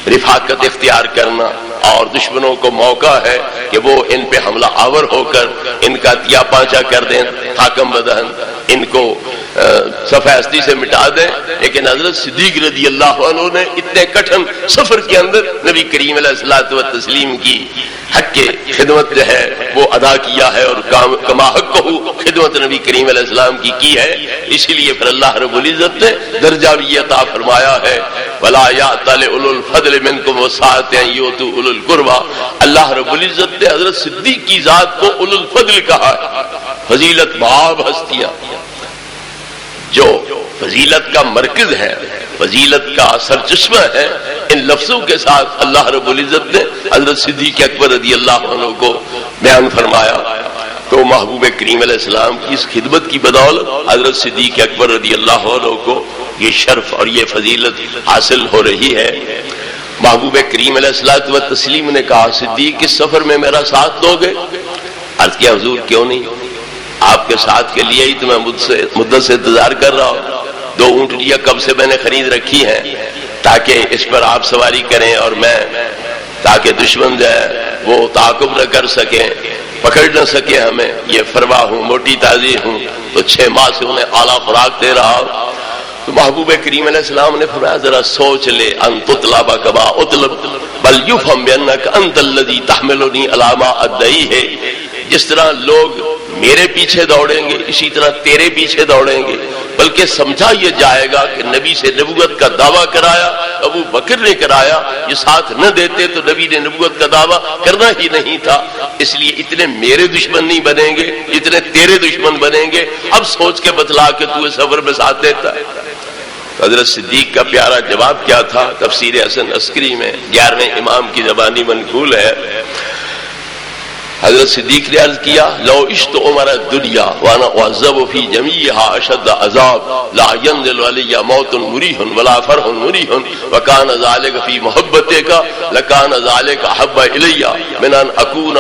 رفاقت اختیار کرنا، اور دشمنوں کو موقع ہے کہ وہ ان پہ حملہ آور ہو کر ان کا تیا پانچا کر دیں، حاکم بدہن، ان کو صفحہ ہستی سے مٹا دیں۔ لیکن حضرت صدیق رضی اللہ عنہ نے اتنے کٹھن سفر کے اندر نبی کریم علیہ الصلوۃ والتسلیم کی حق کے خدمت جو ہے وہ ادا کیا ہے، اور کما حق کو خدمت نبی کریم علیہ السلام کی ہے۔ اسی لیے پھر اللہ رب العزت نے درجہ بھی عطا فرمایا ہے، وَلَا يَأْتَلِ أُولُو الْفَضْلِ مِنْكُمْ وَالسَّعَةِ أَنْ يُؤْتُوا أُولُو الْقُرْبَى۔ اللہ رب العزت نے حضرت صدیق کی ذات کو اولو الفضل کہا ہے، فضیلت باب ہستیاں، جو فضیلت کا مرکز ہے، فضیلت کا سرچشمہ ہے۔ ان لفظوں کے ساتھ اللہ رب العزت نے حضرت صدیق اکبر رضی اللہ عنہ کو بیان فرمایا۔ تو محبوب کریم علیہ السلام کی اس خدمت کی بدولت حضرت صدیق اکبر رضی اللہ عنہ کو یہ شرف اور یہ فضیلت حاصل ہو رہی ہے۔ محبوب کریم علیہ الصلوۃ والتسلیم نے کہا صدیق اس سفر میں میرا ساتھ دو گے؟ عرض کیا حضور کیوں نہیں، آپ کے ساتھ کے لیے ہی تو میں مدت سے انتظار کر رہا ہوں، 2 اونٹنیاں کب سے میں نے خرید رکھی ہیں تاکہ اس پر آپ سواری کریں اور میں، تاکہ دشمن جو ہے وہ تعاقب نہ کر سکیں، پکڑ نہ سکے ہمیں، یہ فروا ہوں، موٹی تازی ہوں، تو 6 ماہ سے انہیں اعلیٰ خوراک دے رہا ہوں۔ تو محبوب کریم علیہ السلام نے فرمایا ذرا سوچ لے، ان تطلب کما اطلب بل یفہم بانک انت الذی تحملنی علی ما ادعیہ، جس طرح لوگ میرے پیچھے دوڑیں گے اسی طرح تیرے پیچھے دوڑیں گے، بلکہ سمجھا یہ جائے گا کہ نبی سے نبوت کا دعویٰ کرایا ابو بکر نے کرایا، یہ ساتھ نہ دیتے تو نبی نے نبوت کا دعویٰ کرنا ہی نہیں تھا، اس لیے اتنے میرے دشمن نہیں بنیں گے اتنے تیرے دشمن بنیں گے، اب سوچ کے بتلا کہ تو اس سفر میں ساتھ دیتا ہے۔ حضرت صدیق کا پیارا جواب کیا تھا؟ تفسیر حسن عسکری میں 11ویں امام کی زبانی منقول ہے۔ حضرت صدیق نے عرض کیا لو عشت عمر الدنیا وانا اعذب فی جمیعها اشد عذاب لا ينزل علی موت مریح ولا فرح مریح وکان ذلک فی محبتک لکان ذلک احب الی من ان اکون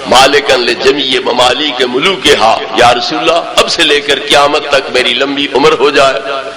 مالکا لجمیع ممالک ملوکها، یا رسول اللہ اب سے لے کر قیامت تک میری لمبی عمر ہو جائے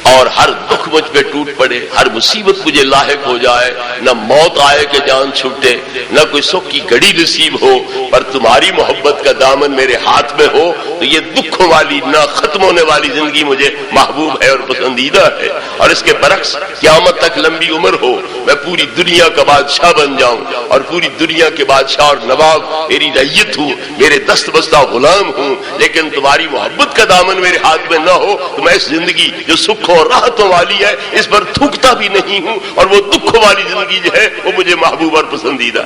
اور ہر دکھ مجھ پہ ٹوٹ پڑے، ہر مصیبت مجھے لاحق ہو جائے، نہ موت آئے کہ جان چھوٹے، نہ کوئی سکھ کی گھڑی نصیب ہو، پر تمہاری محبت کا دامن میرے ہاتھ میں ہو تو یہ دکھوں والی نہ ختم ہونے والی زندگی مجھے محبوب ہے اور پسندیدہ ہے، اور اس کے برعکس قیامت تک لمبی عمر ہو، میں پوری دنیا کا بادشاہ بن جاؤں اور پوری دنیا کے بادشاہ اور نواب میری رعیت ہوں، میرے دست بستہ غلام ہوں، لیکن تمہاری محبت کا دامن میرے ہاتھ میں نہ ہو تو میں اس زندگی جو سکھ اور راحتوں والی ہے اس پر تھوکتا بھی نہیں ہوں، اور وہ دکھوں والی زندگی جو ہے وہ مجھے محبوب اور پسندیدہ۔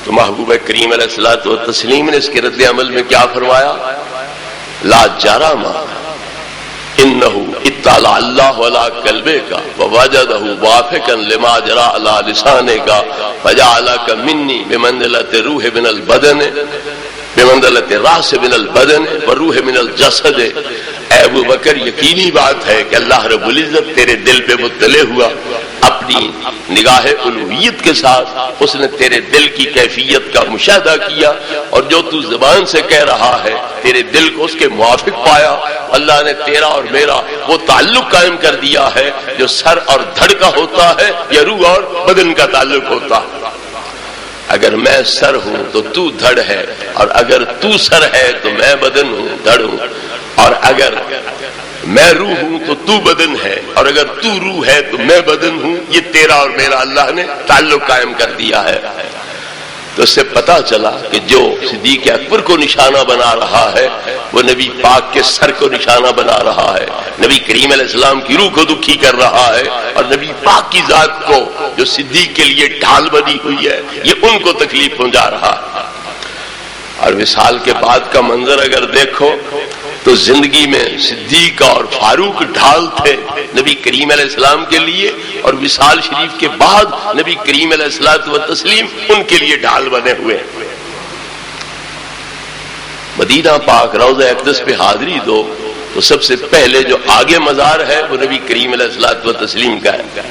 تو محبوب کریم علیہ الصلوۃ والتسلیم نے اس کے رد عمل میں کیا فرمایا؟ لا جرم انہ اطلع اللہ علی قلبک ووجدہ وافقا لما جرى علی لسانک فجعلک منی بمنزلۃ روح من البدن بمنزلۃ راس من البدن وروح من الجسد۔ اے ابو بکر یقینی بات ہے کہ اللہ رب العزت تیرے دل پہ مطلع ہوا، اپنی نگاہ الوہیت کے ساتھ اس نے تیرے دل کی کیفیت کا مشاہدہ کیا، اور جو تو زبان سے کہہ رہا ہے تیرے دل کو اس کے موافق پایا، اللہ نے تیرا اور میرا وہ تعلق قائم کر دیا ہے جو سر اور دھڑ کا ہوتا ہے یا روح اور بدن کا تعلق ہوتا ہے۔ اگر میں سر ہوں تو تو دھڑ ہے، اور اگر تو سر ہے تو میں بدن ہوں، دھڑ ہوں، اور اگر میں روح ہوں تو تو بدن ہے، اور اگر تو روح ہے تو میں بدن ہوں، یہ تیرا اور میرا اللہ نے تعلق قائم کر دیا ہے۔ تو اس سے پتا چلا کہ جو صدیق اکبر کو نشانہ بنا رہا ہے وہ نبی پاک کے سر کو نشانہ بنا رہا ہے، نبی کریم علیہ السلام کی روح کو دکھی کر رہا ہے، اور نبی پاک کی ذات کو جو صدیق کے لیے ڈھال بنی ہوئی ہے یہ ان کو تکلیف پہنچا رہا ہے۔ اور وصال کے بعد کا منظر اگر دیکھو تو زندگی میں صدیق اور فاروق ڈھال تھے نبی کریم علیہ السلام کے لیے، اور وصال شریف کے بعد نبی کریم علیہ الصلوۃ والتسلیم ان کے لیے ڈھال بنے ہوئے۔ مدینہ پاک روضہ اقدس پہ حاضری دو تو سب سے پہلے جو آگے مزار ہے وہ نبی کریم علیہ الصلوۃ والتسلیم کا ہے،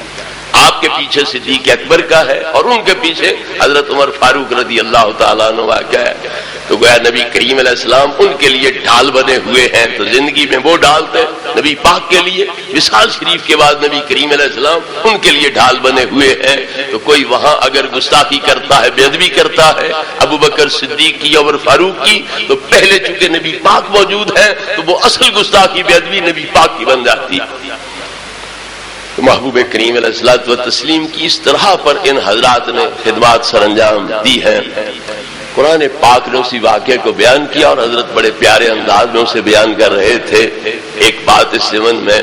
آپ کے پیچھے صدیق اکبر کا ہے، اور ان کے پیچھے حضرت عمر فاروق رضی اللہ تعالیٰ عنہ واقع ہے۔ تو گویا نبی کریم علیہ السلام ان کے لیے ڈھال بنے ہوئے ہیں، تو زندگی میں وہ ڈھال تھے نبی پاک کے لیے، وصال شریف کے بعد نبی کریم علیہ السلام ان کے لیے ڈھال بنے ہوئے ہیں۔ تو کوئی وہاں اگر گستاخی کرتا ہے، بے ادبی کرتا ہے ابو بکر صدیق کی اور فاروق کی، تو پہلے چونکہ نبی پاک موجود ہے تو وہ اصل گستاخی بے ادبی نبی پاک کی بن جاتی ہے۔ تو محبوب کریم علیہ الصلوۃ والتسلیم کی اس طرح پر ان حضرات نے خدمات سر انجام دی ہیں۔ قرآن پاک نے اسی واقعے کو بیان کیا اور حضرت بڑے پیارے انداز میں اسے بیان کر رہے تھے۔ ایک بات اس ضمن میں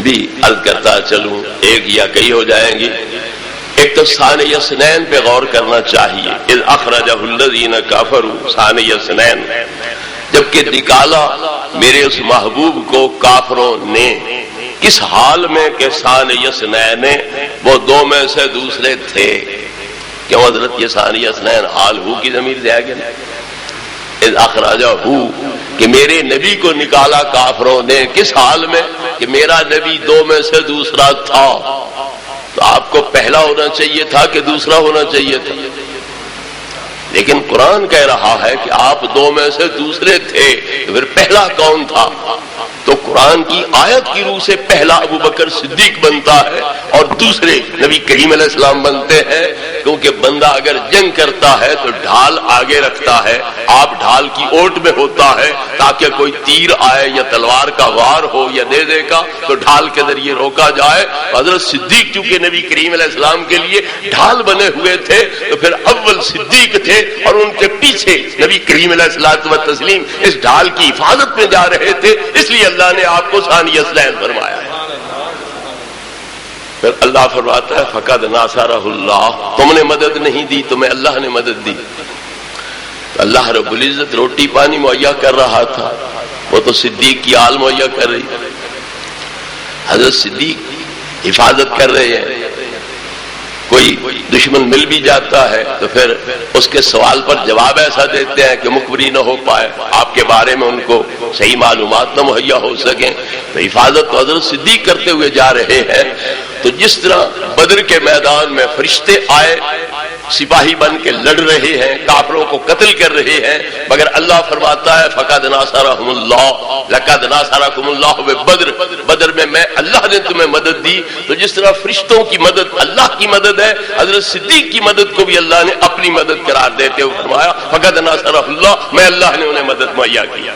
بھی عرض کرتا چلوں، ایک یا کئی ہو جائیں گی۔ ایک تو ثانی اثنین پہ غور کرنا چاہیے، اذ اخرجہ الذین کفروا ثانی اثنین، جبکہ نکالا میرے اس محبوب کو کافروں نے، کس حال میں کہ ثانی اثنین، وہ دو میں سے دوسرے تھے۔ کیوں حضرت یہ ثانی اثنین حال ہو کی ضمیر سے آگے نا، اذ اخرجہ ہو کہ میرے نبی کو نکالا کافروں نے، کس حال میں کہ میرا نبی دو میں سے دوسرا تھا۔ تو آپ کو پہلا ہونا چاہیے تھا کہ دوسرا ہونا چاہیے تھا، لیکن قرآن کہہ رہا ہے کہ آپ دو میں سے دوسرے تھے، تو پھر پہلا کون تھا؟ تو قرآن کی آیت کی روح سے پہلا ابو بکر صدیق بنتا ہے اور دوسرے نبی کریم علیہ السلام بنتے ہیں۔ کیونکہ بندہ اگر جنگ کرتا ہے تو ڈھال آگے رکھتا ہے، آپ ڈھال کی اوٹ میں ہوتا ہے تاکہ کوئی تیر آئے یا تلوار کا وار ہو یا دے کا تو ڈھال کے ذریعے روکا جائے۔ حضرت صدیق چونکہ نبی کریم علیہ السلام کے لیے ڈھال بنے ہوئے تھے تو پھر اول صدیق تھے، اور ان کے پیچھے نبی کریم علیہ الصلوۃ والتسلیم اس ڈھال کی حفاظت میں جا رہے تھے، اس لیے اللہ نے آپ کو ثانی اثنین فرمایا ہے۔ پھر اللہ فرماتا ہے فقد ناصرہ اللہ، تم نے مدد نہیں دی، تمہیں اللہ نے مدد دی۔ اللہ رب العزت روٹی پانی مہیا کر رہا تھا، وہ تو صدیق کی آل مہیا کر رہی، حضرت صدیق حفاظت کر رہے ہیں۔ کوئی دشمن مل بھی جاتا ہے تو پھر اس کے سوال پر جواب ایسا دیتے ہیں کہ مخبری نہ ہو پائے، آپ کے بارے میں ان کو صحیح معلومات نہ مہیا ہو سکیں، تو حفاظت تو حضرت صدیق کرتے ہوئے جا رہے ہیں۔ تو جس طرح بدر کے میدان میں فرشتے آئے، سپاہی بن کے لڑ رہے ہیں، کافروں کو قتل کر رہے ہیں، مگر اللہ فرماتا ہے فقد ناصرہم اللہ لقد ناصرکم اللہ ببدر، بدر میں اللہ نے تمہیں مدد دی۔ تو جس طرح فرشتوں کی مدد اللہ کی مدد ہے، حضرت صدیق کی مدد کو بھی اللہ نے اپنی مدد قرار دیتے ہوئے فرمایا فقد ناصرہ اللہ، میں اللہ نے انہیں مدد مہیا کیا۔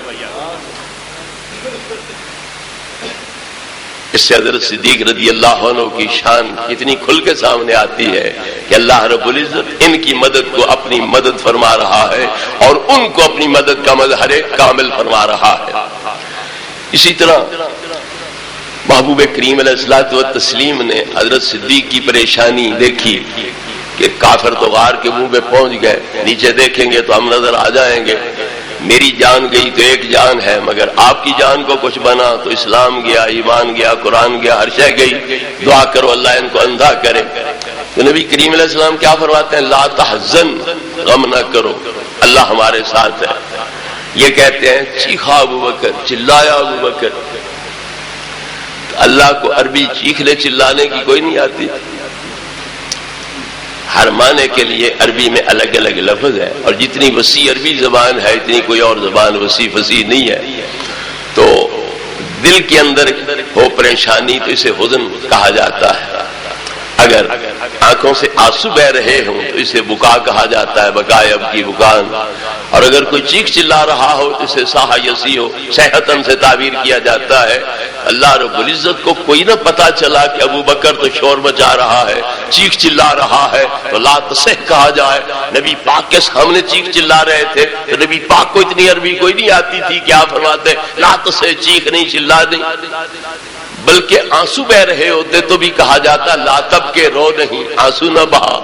اس سے حضرت صدیق رضی اللہ عنہ کی شان اتنی کھل کے سامنے آتی ہے کہ اللہ رب العزت ان کی مدد کو اپنی مدد فرما رہا ہے اور ان کو اپنی مدد کا مظہر کامل فرما رہا ہے۔ اسی طرح محبوب کریم علیہ الصلوۃ والتسلیم نے حضرت صدیق کی پریشانی دیکھی کہ کافر تو غار کے منہ میں پہنچ گئے، نیچے دیکھیں گے تو ہم نظر آ جائیں گے، میری جان گئی تو ایک جان ہے، مگر آپ کی جان کو کچھ بنا تو اسلام گیا، ایمان گیا، قرآن گیا، ہر شے گئی، دعا کرو اللہ ان کو اندھا کرے۔ تو نبی کریم علیہ السلام کیا فرماتے ہیں لا تحزن، غم نہ کرو، اللہ ہمارے ساتھ ہے۔ یہ کہتے ہیں چیخا ابو بکر، چلایا ابو بکر۔ اللہ کو عربی چیخنے چلانے کی کوئی نہیں آتی، ہر معنی کے لیے عربی میں الگ الگ لفظ ہے، اور جتنی وسیع عربی زبان ہے اتنی کوئی اور زبان وسیع فصیح نہیں ہے۔ تو دل کے اندر ہو پریشانی تو اسے حزن کہا جاتا ہے، اگر آنکھوں سے آنسو بہ رہے ہوں تو اسے بکا کہا جاتا ہے، بکائے اب کی بکان، اور اگر کوئی چیخ چلا رہا ہو تو اسے صاح یسی ہو، صیحتن سے تعبیر کیا جاتا ہے۔ اللہ رب العزت کو کوئی نہ پتا چلا کہ ابو بکر تو شور مچا رہا ہے، چیخ چلا رہا ہے، تو لا تصح کہا جائے۔ نبی پاک کے سامنے چیخ چلا رہے تھے تو نبی پاک کو اتنی عربی کوئی نہیں آتی تھی، کیا فرماتے لا تصح، چیخ نہیں، چلا نہیں، بلکہ آنسو بہ رہے ہوتے تو بھی کہا جاتا لا تب کے، رو نہیں، آنسو نہ بہا،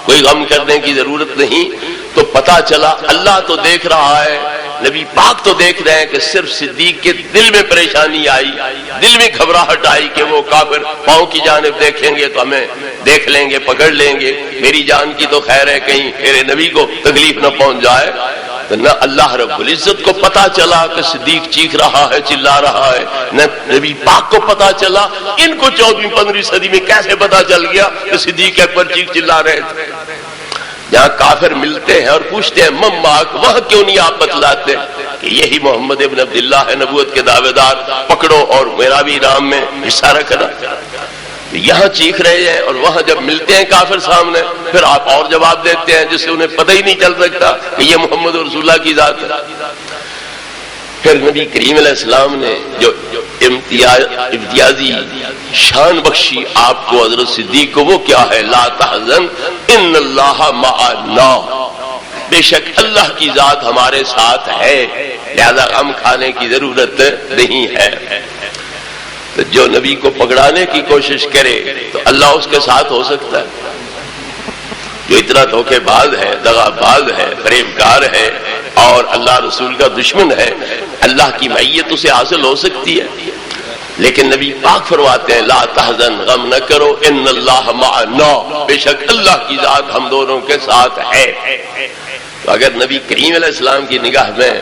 کوئی غم کرنے کی ضرورت نہیں۔ تو پتا چلا اللہ تو دیکھ رہا ہے، نبی پاک تو دیکھ رہے ہیں کہ صرف صدیق کے دل میں پریشانی آئی، دل میں گھبراہٹ آئی کہ وہ کافر پاؤں کی جانب دیکھیں گے تو ہمیں دیکھ لیں گے، پکڑ لیں گے، میری جان کی تو خیر ہے کہیں میرے نبی کو تکلیف نہ پہنچ جائے۔ تو نہ اللہ رب العزت کو پتا چلا کہ صدیق چیخ رہا ہے، چلا رہا ہے، نہ نبی پاک کو پتا چلا۔ ان کو 14ویں 15ویں صدی میں کیسے پتا چل گیا کہ صدیق اکبر چیخ چلا رہے تھے؟ جہاں کافر ملتے ہیں اور پوچھتے ہیں مماک، وہاں کیوں نہیں آپ بتلاتے کہ یہی محمد ابن عبداللہ ہے، نبوت کے دعوے دار، پکڑو اور میرا بھی نام میں حصہ رکھنا۔ یہاں چیخ رہے ہیں اور وہاں جب ملتے ہیں کافر سامنے پھر آپ اور جواب دیتے ہیں جس سے انہیں پتہ ہی نہیں چل سکتا کہ یہ محمد رسول اللہ کی ذات ہے۔ پھر نبی کریم علیہ السلام نے جو امتیازی شان بخشی آپ کو حضرت صدیق کو، وہ کیا ہے لا تحزن ان اللہ معنا، بے شک اللہ کی ذات ہمارے ساتھ ہے، لہذا غم کھانے کی ضرورت نہیں ہے۔ تو جو نبی کو پکڑانے کی کوشش کرے تو اللہ اس کے ساتھ ہو سکتا ہے؟ جو اتنا دھوکے باز ہے، دغا باز ہے، فریبکار ہے اور اللہ رسول کا دشمن ہے، اللہ کی معیت اسے حاصل ہو سکتی ہے؟ لیکن نبی پاک فرماتے ہیں لا تحزن، غم نہ کرو، ان اللہ معنا، بے شک اللہ کی ذات ہم دونوں کے ساتھ ہے۔ تو اگر نبی کریم علیہ السلام کی نگاہ میں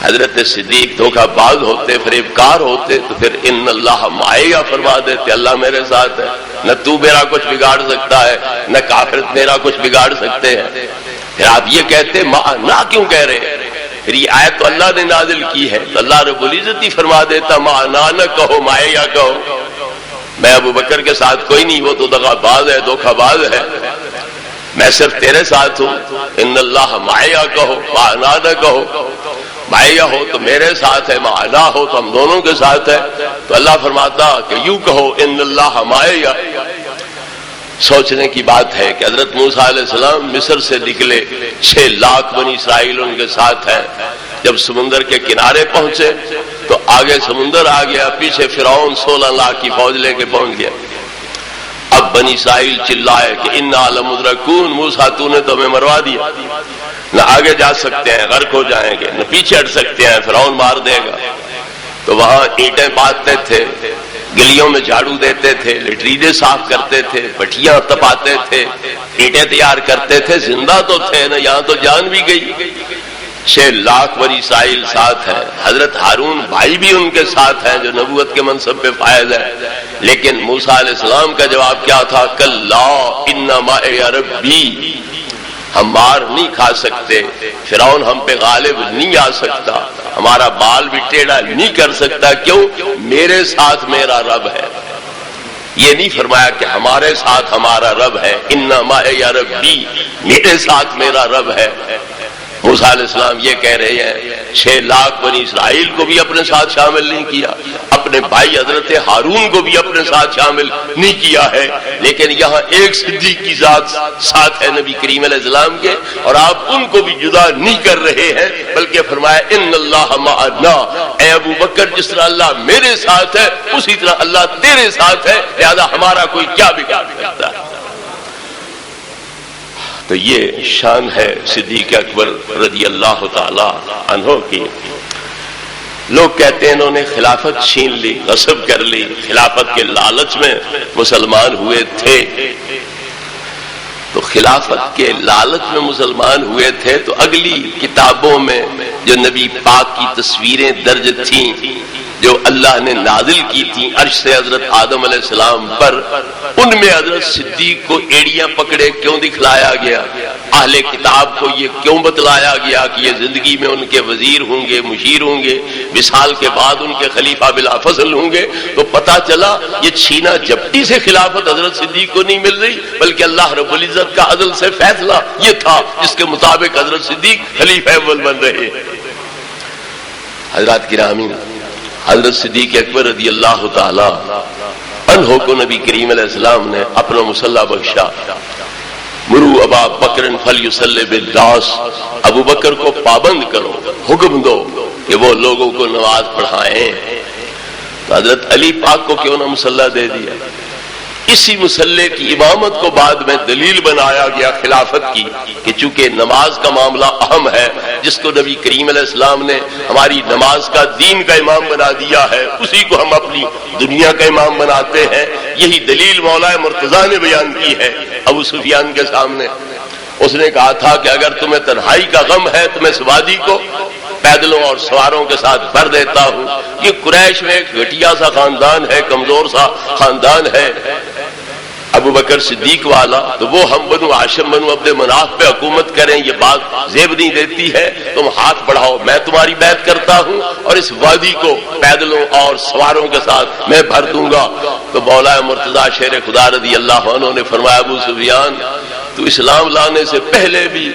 حضرت صدیق دھوکہ باز ہوتے، فریبکار ہوتے، تو پھر ان اللہ معایا یا فرما دیتے اللہ میرے ساتھ ہے، نہ تو میرا کچھ بگاڑ سکتا ہے نہ کافر میرا کچھ بگاڑ سکتے ہیں۔ پھر آپ یہ کہتے معنا کیوں کہہ رہے؟ پھر یہ آیت تو اللہ نے نازل کی ہے تو اللہ رب العزت ہی فرما دیتا معنا نہ کہو، معایا کہو، میں ابو بکر کے ساتھ کوئی نہیں، وہ تو دغا باز ہے، دھوکہ باز ہے۔ میں صرف تیرے ساتھ ہوں، ان اللہ معیا کہو معنا نہ کہو، معیا ہو تو میرے ساتھ ہے، معنا ہو تو ہم دونوں کے ساتھ ہے۔ تو اللہ فرماتا کہ یوں کہو ان اللہ معیا۔ سوچنے کی بات ہے کہ حضرت موسیٰ علیہ السلام مصر سے نکلے، 6 لاکھ بنی اسرائیل ان کے ساتھ ہیں۔ جب سمندر کے کنارے پہنچے تو آگے سمندر آ گیا، پیچھے فرعون 16 لاکھ کی فوج لے کے پہنچ گیا۔ اب بنی اسرائیل چلائے کہ انا لمدرکون، موسیٰ تو نے تو ہمیں مروا دیا، نہ آگے جا سکتے ہیں غرق ہو جائیں گے، نہ پیچھے ہٹ سکتے ہیں فرعون مار دے گا۔ تو وہاں اینٹیں باندھتے تھے، گلیوں میں جھاڑو دیتے تھے، لیٹرینے صاف کرتے تھے، بٹھیاں تپاتے تھے، اینٹیں تیار کرتے تھے، زندہ تو تھے نا، یہاں تو جان بھی گئی۔ 6 لاکھ بنی اسرائیل ساتھ ہیں، حضرت ہارون بھائی بھی ان کے ساتھ ہیں جو نبوت کے منصب پہ فائز ہے۔ لیکن موسیٰ علیہ السلام کا جواب کیا تھا؟ کلا ان معی ربی، ہم مار نہیں کھا سکتے، فرعون ہم پہ غالب نہیں آ سکتا، ہمارا بال بھی ٹیڑھا نہیں کر سکتا۔ کیوں؟ میرے ساتھ میرا رب ہے۔ یہ نہیں فرمایا کہ ہمارے ساتھ ہمارا رب ہے، ان معی ربی، میرے ساتھ میرا رب ہے۔ موسیٰ علیہ السلام یہ کہہ رہے ہیں 6 لاکھ بنی اسرائیل کو بھی اپنے ساتھ شامل نہیں کیا، اپنے بھائی حضرت ہارون کو بھی اپنے ساتھ شامل نہیں کیا ہے، لیکن یہاں ایک صدیق کی ذات ساتھ ہے نبی کریم علیہ السلام کے، اور آپ ان کو بھی جدا نہیں کر رہے ہیں، بلکہ فرمایا ان اللہ معنا، اے ابو بکر جس طرح اللہ میرے ساتھ ہے اسی طرح اللہ تیرے ساتھ ہے، لہذا ہمارا کوئی کیا بگاڑ سکتا ہے۔ تو یہ شان ہے صدیق اکبر رضی اللہ تعالی عنہ کی۔ لوگ کہتے ہیں انہوں نے خلافت چھین لی، غصب کر لی، خلافت کے لالچ میں مسلمان ہوئے تھے۔ تو خلافت کے لالچ میں مسلمان ہوئے تھے تو اگلی کتابوں میں جو نبی پاک کی تصویریں درج تھیں جو اللہ نے نازل کی تھی عرش سے حضرت آدم علیہ السلام پر، ان میں حضرت صدیق کو ایڑیاں پکڑے کیوں دکھلایا گیا؟ اہل کتاب کو یہ کیوں بتلایا گیا کہ یہ زندگی میں ان کے وزیر ہوں گے، مشیر ہوں گے، وصال کے بعد ان کے خلیفہ بلا فضل ہوں گے؟ تو پتہ چلا یہ چھینا جھپٹی سے خلافت حضرت صدیق کو نہیں مل رہی، بلکہ اللہ رب العزت کا عدل سے فیصلہ یہ تھا جس کے مطابق حضرت صدیق خلیفہ اول بن رہے۔ حضرات گرامی، حضرت صدیق اکبر رضی اللہ تعالی عنہ کو نبی کریم علیہ السلام نے اپنا مصلی بخشا۔ مرو ابا بکر فلیصلی بالناس، ابو بکر کو پابند کرو، حکم دو کہ وہ لوگوں کو نماز پڑھائیں۔ تو حضرت علی پاک کو کیوں نہ مصلی دے دیا؟ اسی مصلی کی امامت کو بعد میں دلیل بنایا گیا خلافت کی کہ چونکہ نماز کا معاملہ اہم ہے، جس کو نبی کریم علیہ السلام نے ہماری نماز کا دین کا امام بنا دیا ہے، اسی کو ہم اپنی دنیا کا امام بناتے ہیں۔ یہی دلیل مولا مرتضیٰ نے بیان کی ہے ابو سفیان کے سامنے۔ اس نے کہا تھا کہ اگر تمہیں تنہائی کا غم ہے تو میں اس وادی کو پیدلوں اور سواروں کے ساتھ بھر دیتا ہوں۔ یہ قریش میں ایک گھٹیا سا خاندان ہے، کمزور سا خاندان ہے، ابو بکر صدیق والا، تو وہ ہم بنو ہاشم بنو عبد مناف پہ حکومت کریں یہ بات زیب نہیں دیتی ہے، تم ہاتھ بڑھاؤ میں تمہاری بیعت کرتا ہوں اور اس وادی کو پیدلوں اور سواروں کے ساتھ میں بھر دوں گا۔ تو مولا مرتضیٰ شیر خدا رضی اللہ عنہ نے فرمایا ابو سفیان تو اسلام لانے سے پہلے بھی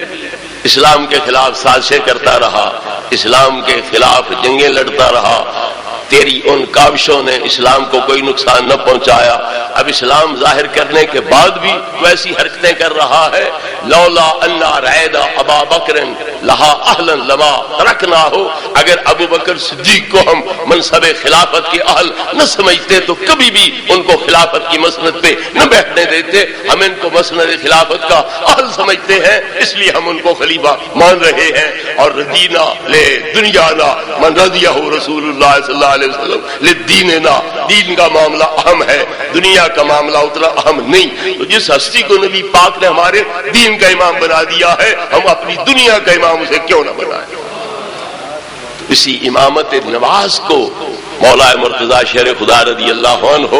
اسلام کے خلاف سازشیں کرتا رہا، اسلام کے خلاف جنگیں لڑتا رہا، تیری ان کاوشوں نے اسلام کو کوئی نقصان نہ پہنچایا، اب اسلام ظاہر کرنے کے بعد بھی ویسی حرکتیں کر رہا ہے۔ لولا ان رعیدا ابا بکر لہا اہلا لما ترکنا ہو، اگر ابو بکر صدیق کو ہم منصب خلافت کے اہل نہ سمجھتے تو کبھی بھی ان کو خلافت کی مسند پہ نہ بیٹھنے دیتے، ہم ان کو مسند خلافت کا اہل سمجھتے ہیں اس لیے ہم ان کو خلیفہ مان رہے ہیں۔ اور ردینا لے دنیانا من رضیہ رسول اللہ صلی اللہ علیہ وسلم لدیننا، دین کا معاملہ اہم ہے، دنیا کا معاملہ اتنا اہم نہیں۔ تو جس ہستی کو نبی پاک نے ہمارے دین کا امام بنا دیا ہے، ہم اپنی دنیا کا امام اسے کیوں نہ بنائیں؟ اسی امامت نواز کو مولا مرتضیٰ شیر خدا رضی اللہ عنہ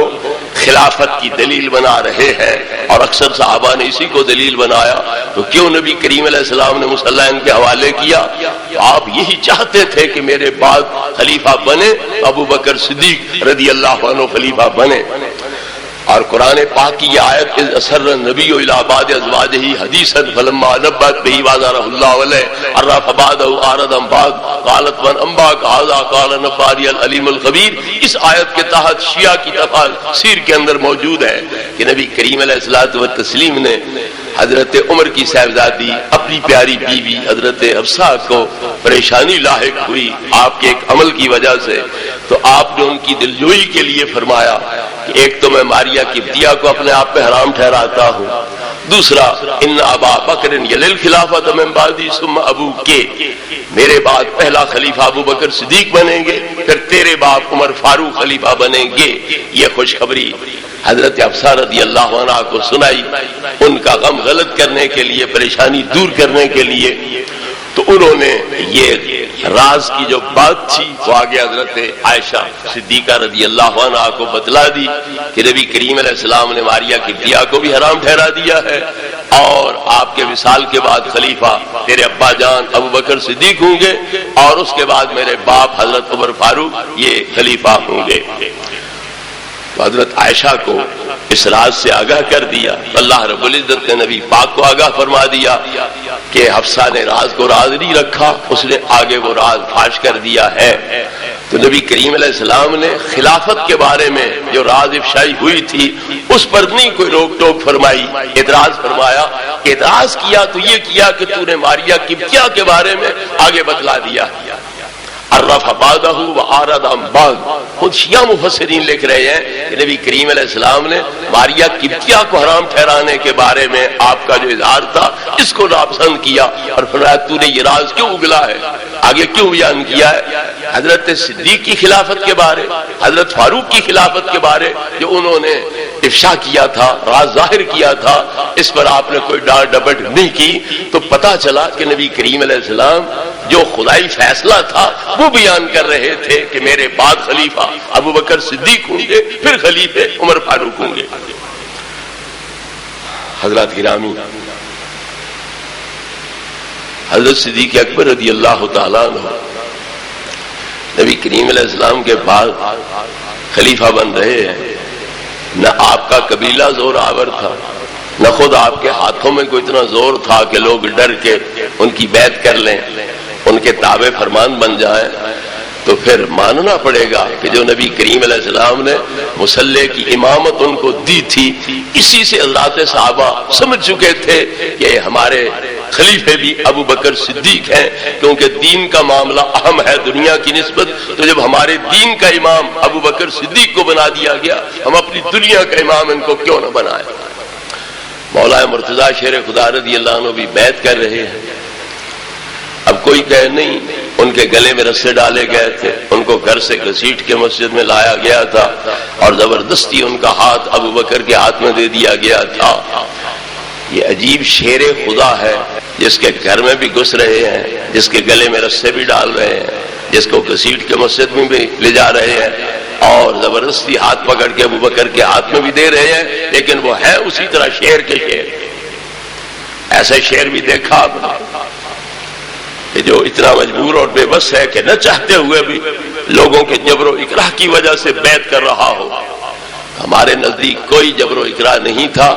خلافت کی دلیل بنا رہے ہیں، اور اکثر صحابہ نے اسی کو دلیل بنایا۔ تو کیوں نبی کریم علیہ السلام نے مصلی کے حوالے کیا؟ آپ یہی چاہتے تھے کہ میرے بعد خلیفہ بنے ابو بکر صدیق رضی اللہ عنہ خلیفہ بنے۔ اور قرآن پاک کی یہ آیت اذ اسر النبی الی بعض ازواجہ حدیثا فلما نبأت بہ وأظہرہ اللہ علیہ عرف بعضہ اعرض عن بعض قالت من انبأک ھذا قال نبأنی العلیم الخبیر. اس آیت کے تحت شیعہ کی تفاسیر کے اندر موجود ہے کہ نبی کریم علیہ الصلوۃ والتسلیم نے حضرت عمر کی صاحبزادی اپنی پیاری بیوی حضرت حفصہ کو پریشانی لاحق ہوئی آپ کے ایک عمل کی وجہ سے، تو آپ نے ان کی دلجوئی کے لیے فرمایا کہ ایک تو میں ماریہ قبطیہ کو اپنے آپ پہ حرام ٹھہراتا ہوں، دوسرا ان ابا بکر یلی الخلافۃ من بعدی ثم ابو کے، میرے بعد پہلا خلیفہ ابو بکر صدیق بنیں گے، پھر تیرے باپ عمر فاروق خلیفہ بنیں گے. یہ خوشخبری حضرت حفصہ رضی اللہ عنہا کو سنائی، ان کا غم غلط کرنے کے لیے، پریشانی دور کرنے کے لیے. تو انہوں نے یہ راز کی جو بات تھی وہ آگے حضرت عائشہ صدیقہ رضی اللہ عنہا کو بتلا دی کہ نبی کریم علیہ السلام نے ماریہ قبطیہ کو بھی حرام ٹھہرا دیا ہے، اور آپ کے وصال کے بعد خلیفہ تیرے ابا جان ابو بکر صدیق ہوں گے، اور اس کے بعد میرے باپ حضرت عمر فاروق یہ خلیفہ ہوں گے. تو حضرت عائشہ کو اس راز سے آگاہ کر دیا. اللہ رب العزت نے نبی پاک کو آگاہ فرما دیا کہ حفصہ نے راز کو راز نہیں رکھا، اس نے آگے وہ راز فاش کر دیا ہے. تو نبی کریم علیہ السلام نے خلافت کے بارے میں جو راز افشائی ہوئی تھی اس پر نہیں کوئی روک ٹوک فرمائی، اعتراض فرمایا. اعتراض کیا تو یہ کیا کہ تو نے ماریہ قبطیہ کے بارے میں آگے بتلا دیا. عرف بعضہ وأعرض عن بعض. خود شیعہ مفسرین لکھ رہے ہیں کہ نبی کریم علیہ السلام نے ماریہ قبطیہ کو حرام ٹھہرانے کے بارے میں آپ کا جو اظہار تھا اس کو ناپسند کیا اور فرمایا تو نے یہ راز کیوں اگلا ہے، آگے کیوں بیان کیا ہے. حضرت صدیق کی خلافت کے بارے، حضرت فاروق کی خلافت کے بارے جو انہوں نے افشا کیا تھا، راز ظاہر کیا تھا، اس پر آپ نے کوئی ڈانٹ ڈپٹ نہیں کی. تو پتا چلا کہ نبی کریم علیہ السلام جو خدائی فیصلہ تھا وہ بیان کر رہے تھے کہ میرے بعد خلیفہ ابو بکر صدیق ہوں گے، پھر خلیفے عمر فاروق ہوں گے. حضرات گرامی، حضرت صدیق اکبر رضی اللہ تعالیٰ عنہ نبی کریم علیہ السلام کے بعد خلیفہ بن رہے ہیں. نہ آپ کا قبیلہ زور آور تھا، نہ خود آپ کے ہاتھوں میں کوئی اتنا زور تھا کہ لوگ ڈر کے ان کی بیعت کر لیں، ان کے تابع فرمان بن جائیں. تو پھر ماننا پڑے گا کہ جو نبی کریم علیہ السلام نے مصلی کی امامت ان کو دی تھی، اسی سے حضرات صحابہ سمجھ چکے تھے کہ ہمارے خلیفے بھی ابو بکر صدیق ہیں، کیونکہ دین کا معاملہ اہم ہے دنیا کی نسبت. تو جب ہمارے دین کا امام ابو بکر صدیق کو بنا دیا گیا، ہم اپنی دنیا کا امام ان کو کیوں نہ بنائیں. مولا مرتضیٰ شیر خدا رضی اللہ عنہ بھی بیعت کر رہے ہیں. اب کوئی کہے نہیں، ان کے گلے میں رسے ڈالے گئے تھے، ان کو گھر سے گھسیٹ کے مسجد میں لایا گیا تھا اور زبردستی ان کا ہاتھ ابو بکر کے ہاتھ میں دے دیا گیا تھا. یہ عجیب شیر خدا ہے جس کے گھر میں بھی گھس رہے ہیں، جس کے گلے میں رسے بھی ڈال رہے ہیں، جس کو گھسیٹ کے مسجد میں بھی لے جا رہے ہیں اور زبردستی ہاتھ پکڑ کے ابو بکر کے ہاتھ میں بھی دے رہے ہیں، لیکن وہ ہے اسی طرح شیر کے شیر. ایسے شیر بھی دیکھا آپ نے کہ جو اتنا مجبور اور بے بس ہے کہ نہ چاہتے ہوئے بھی لوگوں کے جبر و اکراہ کی وجہ سے بیعت کر رہا ہو. ہمارے نزدیک کوئی جبر و اکراہ نہیں تھا،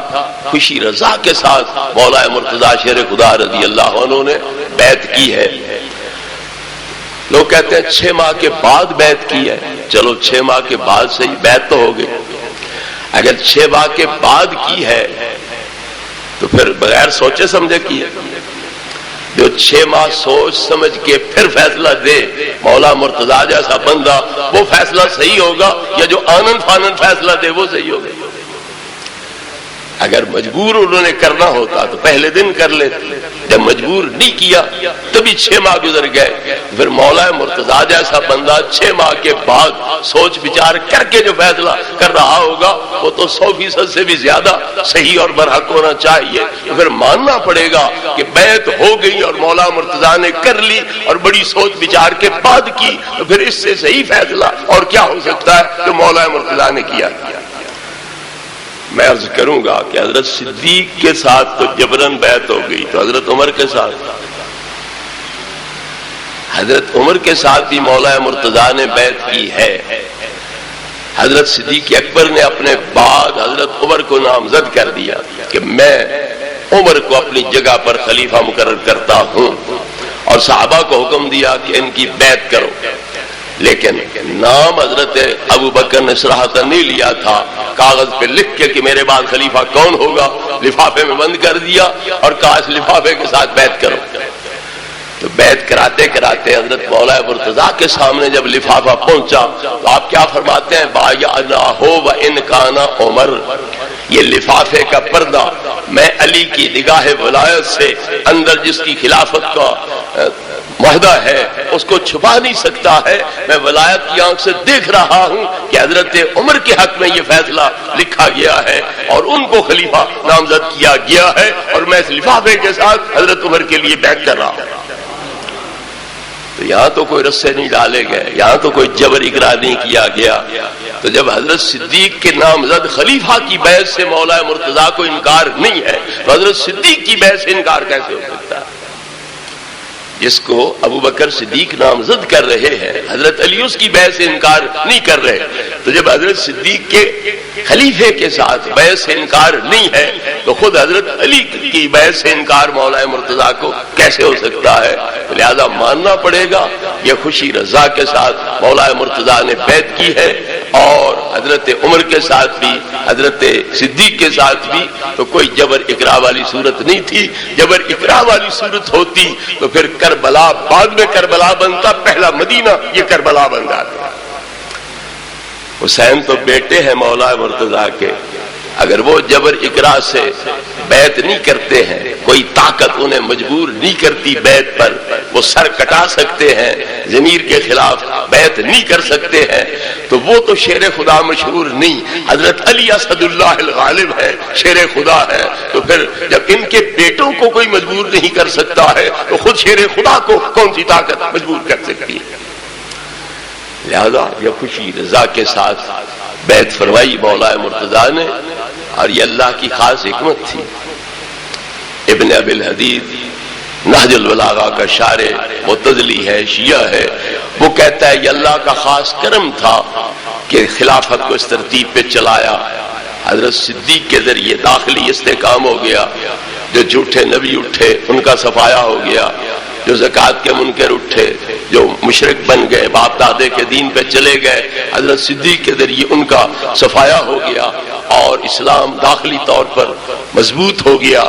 خوشی رضا کے ساتھ مولا مرتضیٰ شیر خدا رضی اللہ عنہ نے بیعت کی ہے. لوگ کہتے ہیں 6 ماہ کے بعد بیعت کی ہے. چلو 6 ماہ کے بعد سے ہی بیعت تو ہو گئی. اگر 6 ماہ کے بعد کی ہے تو پھر بغیر سوچے سمجھے کی ہے. جو 6 ماہ سوچ سمجھ کے پھر فیصلہ دے مولا مرتضیٰ جیسا بندہ، وہ فیصلہ صحیح ہوگا، یا جو آنند فانند فیصلہ دے وہ صحیح ہوگا. اگر مجبور انہوں نے کرنا ہوتا تو پہلے دن کر لیتے. جب مجبور نہیں کیا تبھی 6 ماہ گزر گئے. پھر مولا مرتضیٰ جیسا بندہ 6 ماہ کے بعد سوچ بچار کر کے جو فیصلہ کر رہا ہوگا وہ تو 100% سے بھی زیادہ صحیح اور برحق ہونا چاہیے. پھر ماننا پڑے گا کہ بیعت ہو گئی اور مولا مرتضیٰ نے کر لی اور بڑی سوچ بچار کے بعد کی، تو پھر اس سے صحیح فیصلہ اور کیا ہو سکتا ہے جو مولا مرتضیٰ نے کیا. میں عرض کروں گا کہ حضرت صدیق کے ساتھ تو جبرن بیعت ہو گئی، تو حضرت عمر کے ساتھ، حضرت عمر کے ساتھ بھی مولا مرتضیٰ نے بیعت کی ہے. حضرت صدیق اکبر نے اپنے بعد حضرت عمر کو نامزد کر دیا کہ میں عمر کو اپنی جگہ پر خلیفہ مقرر کرتا ہوں، اور صحابہ کو حکم دیا کہ ان کی بیعت کرو، لیکن نام حضرت ابو بکر نے صراحتاً نہیں لیا تھا، کاغذ پہ لکھ کے کہ میرے بعد خلیفہ کون ہوگا لفافے میں بند کر دیا اور کہا اس لفافے کے ساتھ بیعت کرو۔ تو بیعت کراتے کراتے حضرت مولا مرتضیٰ کے سامنے جب لفافہ پہنچا تو آپ کیا فرماتے ہیں، بایعناہ وان کان عمر، یہ لفافے کا پردہ میں علی کی نگاہ ولایت سے اندر جس کی خلافت کا معاہدہ ہے اس کو چھپا نہیں سکتا ہے، میں ولایت کی آنکھ سے دیکھ رہا ہوں کہ حضرت عمر کے حق میں یہ فیصلہ لکھا گیا ہے اور ان کو خلیفہ نامزد کیا گیا ہے، اور میں اس لفافے کے ساتھ حضرت عمر کے لیے بیعت کر رہا ہوں۔ تو یہاں تو کوئی رسے نہیں ڈالے گئے، یہاں تو کوئی جبر اقرار نہیں کیا گیا۔ تو جب حضرت صدیق کے نامزد خلیفہ کی بیعت سے مولا مرتضیٰ کو انکار نہیں ہے تو حضرت صدیق کی بیعت سے انکار کیسے ہو سکتا ہے؟ جس کو ابو بکر صدیق نامزد کر رہے ہیں، حضرت علی اس کی بیعت سے انکار نہیں کر رہے، تو جب حضرت صدیق کے خلیفے کے ساتھ بیعت سے انکار نہیں ہے تو خود حضرت علی کی بیعت سے انکار مولا مرتضیٰ کو کیسے ہو سکتا ہے؟ تو لہذا ماننا پڑے گا یہ خوشی رضا کے ساتھ مولا مرتضیٰ نے بیعت کی ہے، اور حضرت عمر کے ساتھ بھی حضرت صدیق کے ساتھ بھی تو کوئی جبر اقرا والی صورت نہیں تھی۔ جبر اقرا والی صورت ہوتی تو پھر کربلا بعد میں کربلا بنتا، پہلا مدینہ یہ کربلا بن جاتا۔ حسین تو بیٹے ہیں مولا مرتضیٰ کے، اگر وہ جبر اقرا سے بیعت نہیں کرتے ہیں، کوئی طاقت انہیں مجبور نہیں کرتی بیعت پر، وہ سر کٹا سکتے ہیں، ضمیر کے خلاف بیعت نہیں کر سکتے ہیں، تو وہ تو شیر خدا مشہور نہیں، حضرت علی اسد اللہ الغالب ہے، شیر خدا ہے۔ تو پھر جب ان کے بیٹوں کو کوئی مجبور نہیں کر سکتا ہے تو خود شیر خدا کو کون سی طاقت مجبور کر سکتی ہے؟ لہذا یہ خوشی رضا کے ساتھ بیعت فرمائی مولا مرتضیٰ نے، اور یہ اللہ کی خاص حکمت تھی۔ ابن ابی الحدید نہج البلاغہ کا شارح معتزلی ہے، شیعہ ہے، وہ کہتا ہے یہ اللہ کا خاص کرم تھا کہ خلافت کو اس ترتیب پہ چلایا۔ حضرت صدیق کے ذریعے داخلی استحکام ہو گیا، جو جھوٹے نبی اٹھے ان کا صفایا ہو گیا، جو زکوٰۃ کے منکر اٹھے، جو مشرک بن گئے، باپ دادے کے دین پہ چلے گئے، حضرت صدیق کے ذریعے ان کا صفایا ہو گیا، اور اسلام داخلی طور پر مضبوط ہو گیا،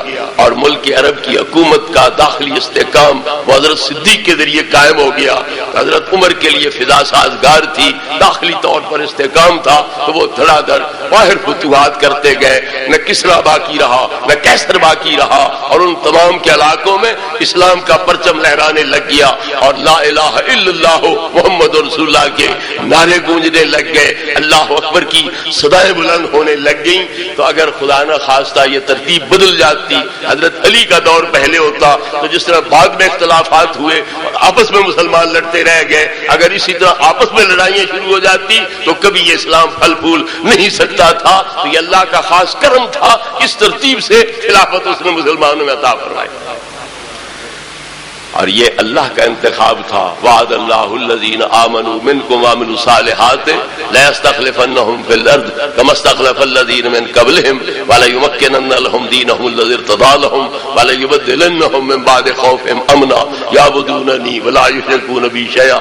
اور ملک عرب کی حکومت کا داخلی استحکام وہ حضرت صدیق کے ذریعے قائم ہو گیا۔ حضرت عمر کے لیے فضا سازگار تھی، داخلی طور پر استحکام تھا، تو وہ دھڑا دھڑ باہر فتوحات کرتے گئے، نہ کسرا باقی رہا نہ کیسر باقی رہا، اور ان تمام کے علاقوں میں اسلام کا پرچم لہرانے لگ گیا، اور لا الہ الا اللہ محمد رسول اللہ کے نعرے گونجنے لگ گئے، اللہ اکبر کی صدائیں بلند ہونے لگ گئیں۔ تو اگر خدا نہ خواستہ یہ ترتیب بدل جاتی، حضرت علی کا دور پہلے ہوتا، تو جس طرح بعد میں اختلافات ہوئے اور آپس میں مسلمان لڑتے رہ گئے، اگر اسی طرح آپس میں لڑائیاں شروع ہو جاتی تو کبھی یہ اسلام پھل پھول نہیں سکتا تھا۔ تو یہ اللہ کا خاص کرم تھا، اس ترتیب سے خلافت اس نے مسلمانوں میں عطا فرمائی، اور یہ اللہ کا انتخاب تھا۔ وعد اللہ الذین آمنوا منکم وعملوا الصالحات لیستخلفنہم فی الارض کما استخلف الذین من قبلہم ولیمکنن لہم دینہم الذی ارتضی لہم ولیبدلنہم من بعد خوفہم امنا یعبدوننی ولا یشرکون بی شیئا۔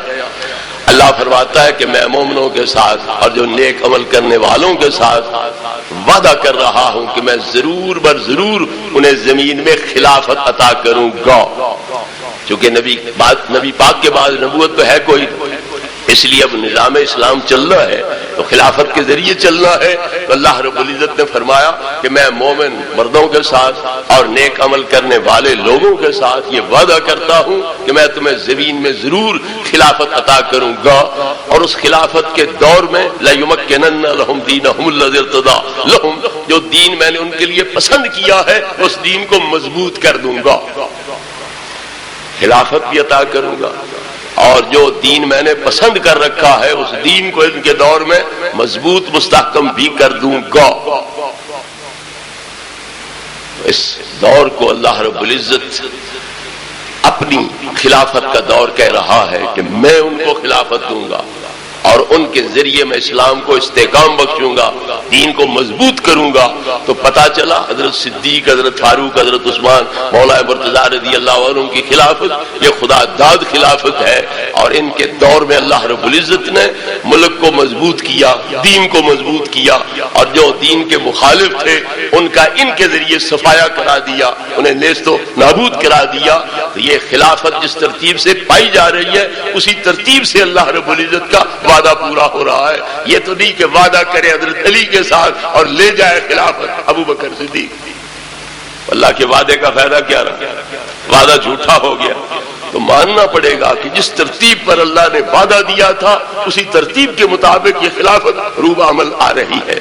اللہ فرماتا ہے کہ میں مومنوں کے ساتھ اور جو نیک عمل کرنے والوں کے ساتھ وعدہ کر رہا ہوں کہ میں ضرور بر ضرور انہیں زمین میں خلافت عطا کروں گا۔ چونکہ نبی پاک کے بعد نبوت تو ہے کوئی، اس لیے اب نظام اسلام چلنا ہے تو خلافت کے ذریعے چلنا ہے۔ تو اللہ رب العزت نے فرمایا کہ میں مومن مردوں کے ساتھ اور نیک عمل کرنے والے لوگوں کے ساتھ یہ وعدہ کرتا ہوں کہ میں تمہیں زمین میں ضرور خلافت عطا کروں گا، اور اس خلافت کے دور میں لَيُمَكِّنَنَّ لَهُمْ دِينَهُمُ الَّذِي ارْتَضَىٰ لَهُمْ، جو دین میں نے ان کے لیے پسند کیا ہے اس دین کو مضبوط کر دوں گا، خلافت بھی عطا کروں گا، اور جو دین میں نے پسند کر رکھا ہے اس دین کو ان کے دور میں مضبوط مستحکم بھی کر دوں گا۔ اس دور کو اللہ رب العزت اپنی خلافت کا دور کہہ رہا ہے کہ میں ان کو خلافت دوں گا، اور ان کے ذریعے میں اسلام کو استحکام بخشوں گا، دین کو مضبوط کروں گا۔ تو پتا چلا حضرت صدیق، حضرت فاروق، حضرت عثمان، مولا مرتضیٰ رضی اللہ عنہ کی خلافت یہ خدا داد خلافت ہے، اور ان کے دور میں اللہ رب العزت نے ملک کو مضبوط کیا، دین کو مضبوط کیا، اور جو دین کے مخالف تھے ان کا ان کے ذریعے صفایا کرا دیا، انہیں نیست و نابود کرا دیا۔ تو یہ خلافت جس ترتیب سے پائی جا رہی ہے اسی ترتیب سے اللہ رب العزت کا وعدہ پورا ہو رہا ہے۔ یہ تو نہیں کہ وعدہ کرے حضرت علی کے ساتھ اور لے جائے خلافت ابو بکر صدیق۔ اللہ کے وعدے کا فائدہ کیا رہا؟ وعدہ جھوٹا ہو گیا۔ تو ماننا پڑے گا کہ جس ترتیب پر اللہ نے وعدہ دیا تھا اسی ترتیب کے مطابق یہ خلافت روب عمل آ رہی ہے۔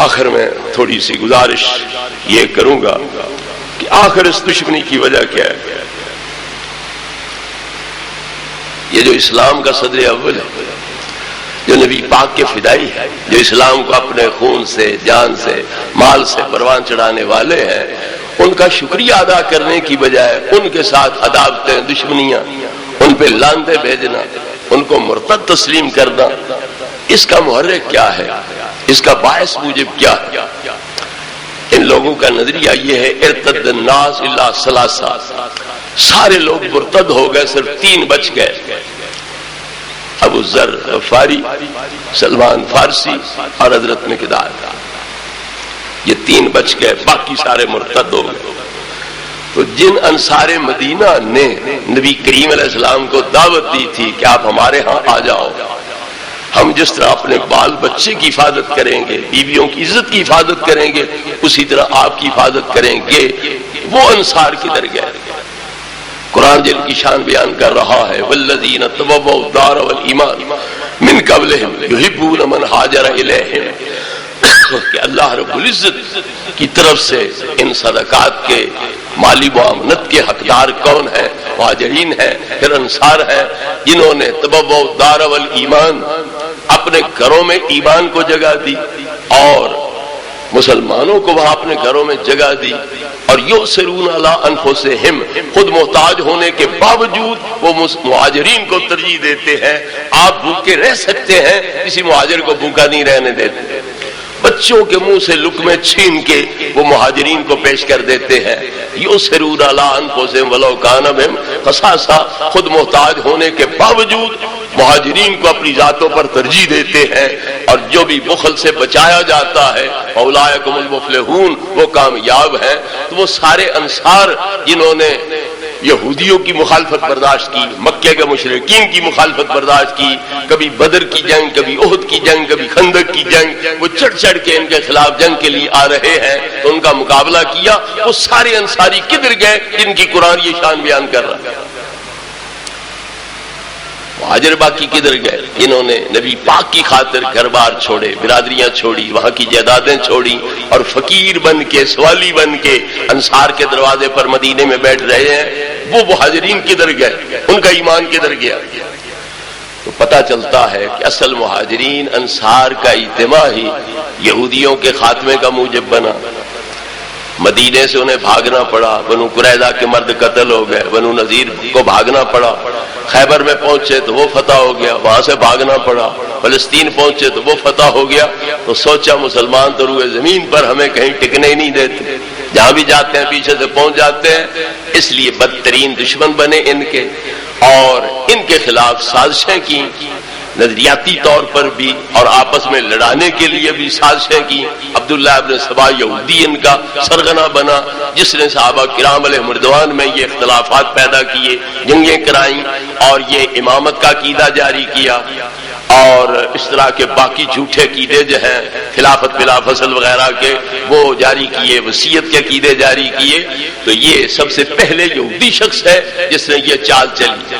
آخر میں تھوڑی سی گزارش یہ کروں گا کہ آخر اس دشمنی کی وجہ کیا ہے؟ یہ جو اسلام کا صدر اول ہے، جو نبی پاک کے فدائی ہے، جو اسلام کو اپنے خون سے، جان سے، مال سے پروان چڑھانے والے ہیں، ان کا شکریہ ادا کرنے کی بجائے ان کے ساتھ عداوتیں، دشمنیاں، ان پہ لانتیں بھیجنا، ان کو مرتد تسلیم کرنا، اس کا محرک کیا ہے؟ اس کا باعث موجب کیا ہے؟ ان لوگوں کا نظریہ یہ ہے ارتد الناس الا ثلاثہ، سارے لوگ مرتد ہو گئے، صرف 3 بچ گئے، ابو ذر غفاری، سلمان فارسی اور حضرت مقداد، یہ 3 بچ گئے، باقی سارے مرتد ہو گئے۔ تو جن انصار مدینہ نے نبی کریم علیہ السلام کو دعوت دی تھی کہ آپ ہمارے ہاں آ جاؤ، ہم جس طرح اپنے بال بچے کی حفاظت کریں گے، بیویوں کی عزت کی حفاظت کریں گے، اسی طرح آپ کی حفاظت کریں گے، وہ انصار کدھر گئے؟ قرآن جن کی شان بیان کر رہا ہے والذین تبوؤا الدار والایمان من قبلہم یحبون من ہاجر الیہم، کہ اللہ رب العزت کی طرف سے ان صدقات کے مالی معاونت کے حقدار کون ہیں؟ مہاجرین ہیں، پھر انصار ہیں، جنہوں نے تبوؤا الدار والایمان، اپنے گھروں میں ایمان کو جگہ دی اور مسلمانوں کو وہاں اپنے گھروں میں جگہ دی، اور یؤثرون علی انفسہم، خود محتاج ہونے کے باوجود وہ مہاجرین کو ترجیح دیتے ہیں۔ آپ بھوکے رہ سکتے ہیں، کسی مہاجر کو بھوکا نہیں رہنے دیتے، بچوں کے منہ سے لقمے چھین کے وہ مہاجرین کو پیش کر دیتے ہیں۔ یؤثرون علی انفسہم ولو کان بہم خصاصہ، خود محتاج ہونے کے باوجود مہاجرین کو اپنی ذاتوں پر ترجیح دیتے ہیں، اور جو بھی بخل سے بچایا جاتا ہے اولئک هم المفلحون، وہ کامیاب ہیں۔ تو وہ سارے انصار جنہوں نے یہودیوں کی مخالفت برداشت کی، مکے کے مشرکین کی مخالفت برداشت کی، کبھی بدر کی جنگ، کبھی احد کی جنگ، کبھی خندق کی جنگ، وہ چڑھ چڑھ کے ان کے خلاف جنگ کے لیے آ رہے ہیں، تو ان کا مقابلہ کیا۔ وہ سارے انصاری کدھر گئے جن کی قرآن یہ شان بیان کر رہا ہے؟ مہاجر باقی کدھر گئے جنہوں نے نبی پاک کی خاطر گھر بار چھوڑے، برادریاں چھوڑی، وہاں کی جائیدادیں چھوڑی، اور فقیر بن کے، سوالی بن کے انصار کے دروازے پر مدینے میں بیٹھ رہے ہیں۔ وہ مہاجرین کدھر گئے؟ ان کا ایمان کدھر گیا؟ تو پتہ چلتا ہے کہ اصل مہاجرین انصار کا اجتماع ہی یہودیوں کے خاتمے کا موجب بنا۔ مدینے سے انہیں بھاگنا پڑا، بنو قریظہ کے مرد قتل ہو گئے، بنو نذیر کو بھاگنا پڑا، خیبر میں پہنچے تو وہ فتح ہو گیا، وہاں سے بھاگنا پڑا، فلسطین پہنچے تو وہ فتح ہو گیا۔ تو سوچا مسلمان تو روئے زمین پر ہمیں کہیں ٹکنے ہی نہیں دیتے، جہاں بھی جاتے ہیں پیچھے سے پہنچ جاتے ہیں، اس لیے بدترین دشمن بنے ان کے، اور ان کے خلاف سازشیں کی، نظریاتی طور پر بھی اور آپس میں لڑانے کے لیے بھی سازشیں کی۔ عبداللہ ابن سبا یہودی ان کا سرغنہ بنا، جس نے صحابہ کرام علیہ رضوان میں یہ اختلافات پیدا کیے، جنگیں کرائیں، اور یہ امامت کا عقیدہ جاری کیا، اور اس طرح کے باقی جھوٹے عقیدے جو ہیں خلافت بلا فصل وغیرہ کے وہ جاری کیے، وصیت کے عقیدے جاری کیے۔ تو یہ سب سے پہلے یہودی شخص ہے جس نے یہ چال چلی۔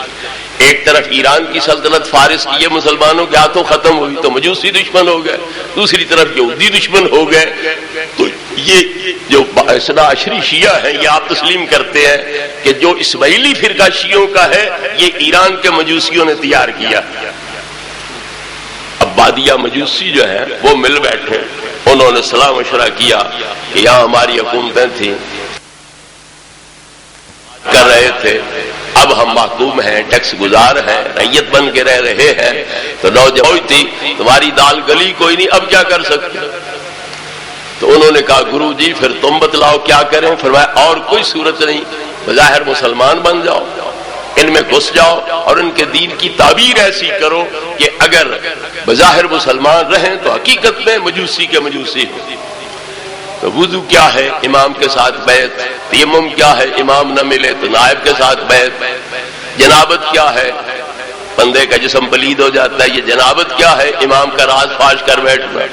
ایک طرف ایران کی سلطنت فارس کی یہ مسلمانوں کے ہاتھوں ختم ہوئی تو مجوسی دشمن ہو گئے، دوسری طرف یہودی دشمن ہو گئے۔ تو یہ جو اثنا عشری شیعہ ہیں یہ آپ تسلیم کرتے ہیں کہ جو اسماعیلی فرقہ شیعوں کا ہے یہ ایران کے مجوسیوں نے تیار کیا۔ اب بادیہ مجوسی جو ہیں وہ مل بیٹھے، انہوں نے صلاح مشورہ کیا کہ یہاں ہماری حکومتیں تھیں، کر رہے تھے تھے، اب ہم محکوم ہیں، ٹیکس گزار ہیں، رعیت بن کے رہ رہے ہیں، تو نوجوان تھی تمہاری دال گلی کوئی نہیں، اب کیا کر سکتے؟ تو انہوں نے کہا گرو جی پھر تم بتلاؤ کیا کریں؟ فرمایا اور کوئی صورت نہیں، بظاہر مسلمان بن جاؤ، ان میں گھس جاؤ اور ان کے دین کی تعبیر ایسی کرو کہ اگر بظاہر مسلمان رہیں تو حقیقت میں مجوسی کے مجوسی ہو۔ تو وضو کیا ہے؟ امام کے ساتھ بیعت۔ تیمم کیا ہے؟ امام نہ ملے تو نائب کے ساتھ بیعت۔ جنابت کیا ہے؟ بندے کا جسم پلید ہو جاتا ہے، یہ جنابت کیا ہے؟ امام کا راز فاش کر بیٹھنا۔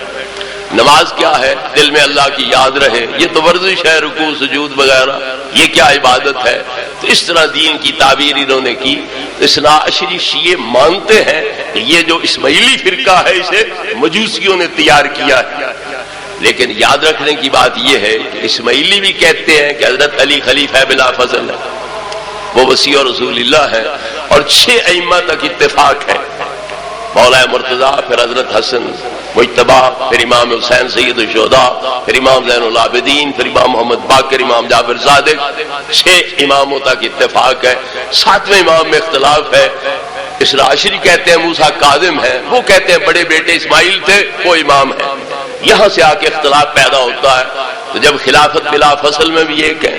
نماز کیا ہے؟ دل میں اللہ کی یاد رہے، یہ تو ورزش ہے، رکوع سجود وغیرہ، یہ کیا عبادت ہے؟ تو اس طرح دین کی تعبیر انہوں نے کی۔ اثنا عشری شیعہ مانتے ہیں کہ یہ جو اسماعیلی فرقہ ہے اسے مجوسیوں نے تیار کیا ہے، لیکن یاد رکھنے کی بات یہ ہے کہ اسماعیلی بھی کہتے ہیں کہ حضرت علی خلیفہ بلا فضل ہے، وہ وسیع رسول اللہ ہے، اور 6 ائمہ تک اتفاق ہے، مولا مرتضیٰ، پھر حضرت حسن مجتبی، پھر امام حسین سید الشہداء، پھر امام زین العابدین، پھر امام محمد باقر، امام جعفر صادق، 6 اماموں تک اتفاق ہے۔ 7ویں امام میں اختلاف ہے، اثنا عشری کہتے ہیں موسیٰ کاظم ہے، وہ کہتے ہیں بڑے بیٹے اسماعیل تھے وہ امام ہے۔ یہاں سے آ کے اختلاف پیدا ہوتا ہے، تو جب خلافت بلا فصل میں بھی ایک ہے،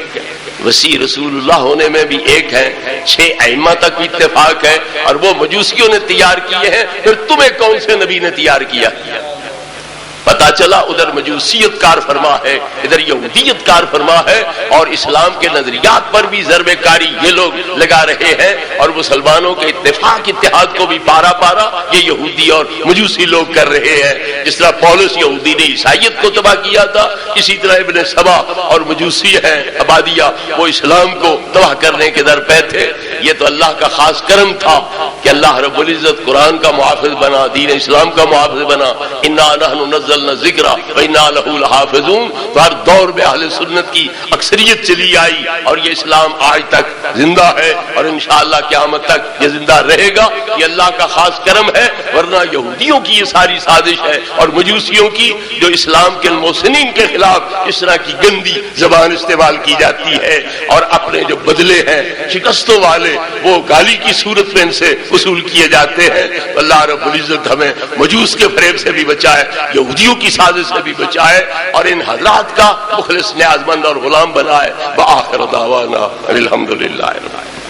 وسیع رسول اللہ ہونے میں بھی ایک ہے، 6 ائمہ تک بھی اتفاق ہے، اور وہ مجوسیوں نے تیار کیے ہیں، پھر تمہیں کون سے نبی نے تیار کیا؟ پتا چلا ادھر مجوسیت کار فرما ہے، ادھر یہودیت کار فرما ہے، اور اسلام کے نظریات پر بھی ضرب کاری یہ لوگ لگا رہے ہیں، اور مسلمانوں کے اتفاق اتحاد کو بھی پارا پارا یہ یہودی اور مجوسی لوگ کر رہے ہیں۔ جس طرح پولس یہودی نے عیسائیت کو تباہ کیا تھا، اسی طرح ابن سبا اور مجوسی ہیں عبادیہ، وہ اسلام کو تباہ کرنے کے در پہ تھے۔ یہ تو اللہ کا خاص کرم تھا کہ اللہ رب العزت قرآن کا محافظ بنا، دین اسلام کا محافظ بنا، انا نحن نزلنا ذکر وانا لہ لحافظون۔ تو ہر دور میں اہل سنت کی اکثریت چلی آئی، اور یہ اسلام آج تک زندہ ہے، اور انشاءاللہ قیامت تک یہ زندہ رہے گا۔ یہ اللہ کا خاص کرم ہے، ورنہ یہودیوں کی یہ ساری سازش ہے، اور مجوسیوں کی، جو اسلام کے محسنین کے خلاف اس طرح کی گندی زبان استعمال کی جاتی ہے، اور اپنے جو بدلے ہیں شکستوں والے وہ گالی کی صورت میں ان سے وصول کیے جاتے ہیں۔ اللہ رب العزت ہمیں مجوس کے فریب سے بھی بچائے، یہودیوں کی سازش سے بھی بچائے، اور ان حضرات کا مخلص نیاز مند اور غلام بنائے۔ وآخر دعوانا الحمدللہ رب العالمین۔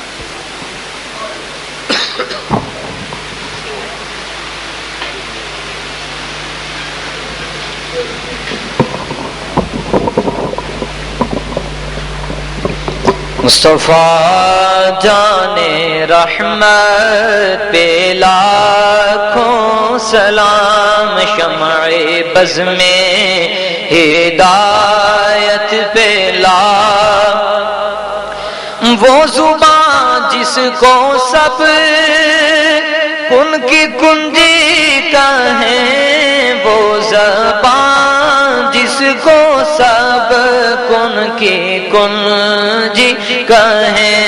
مصطفیٰ جان رحمت پہ لاکھوں سلام، شمع بز میں ہدایت پہ وہ زبان جس کو سب کن کی کنجی کہیں، وہ زبان جس کو سب کن کی کنجی کہیں،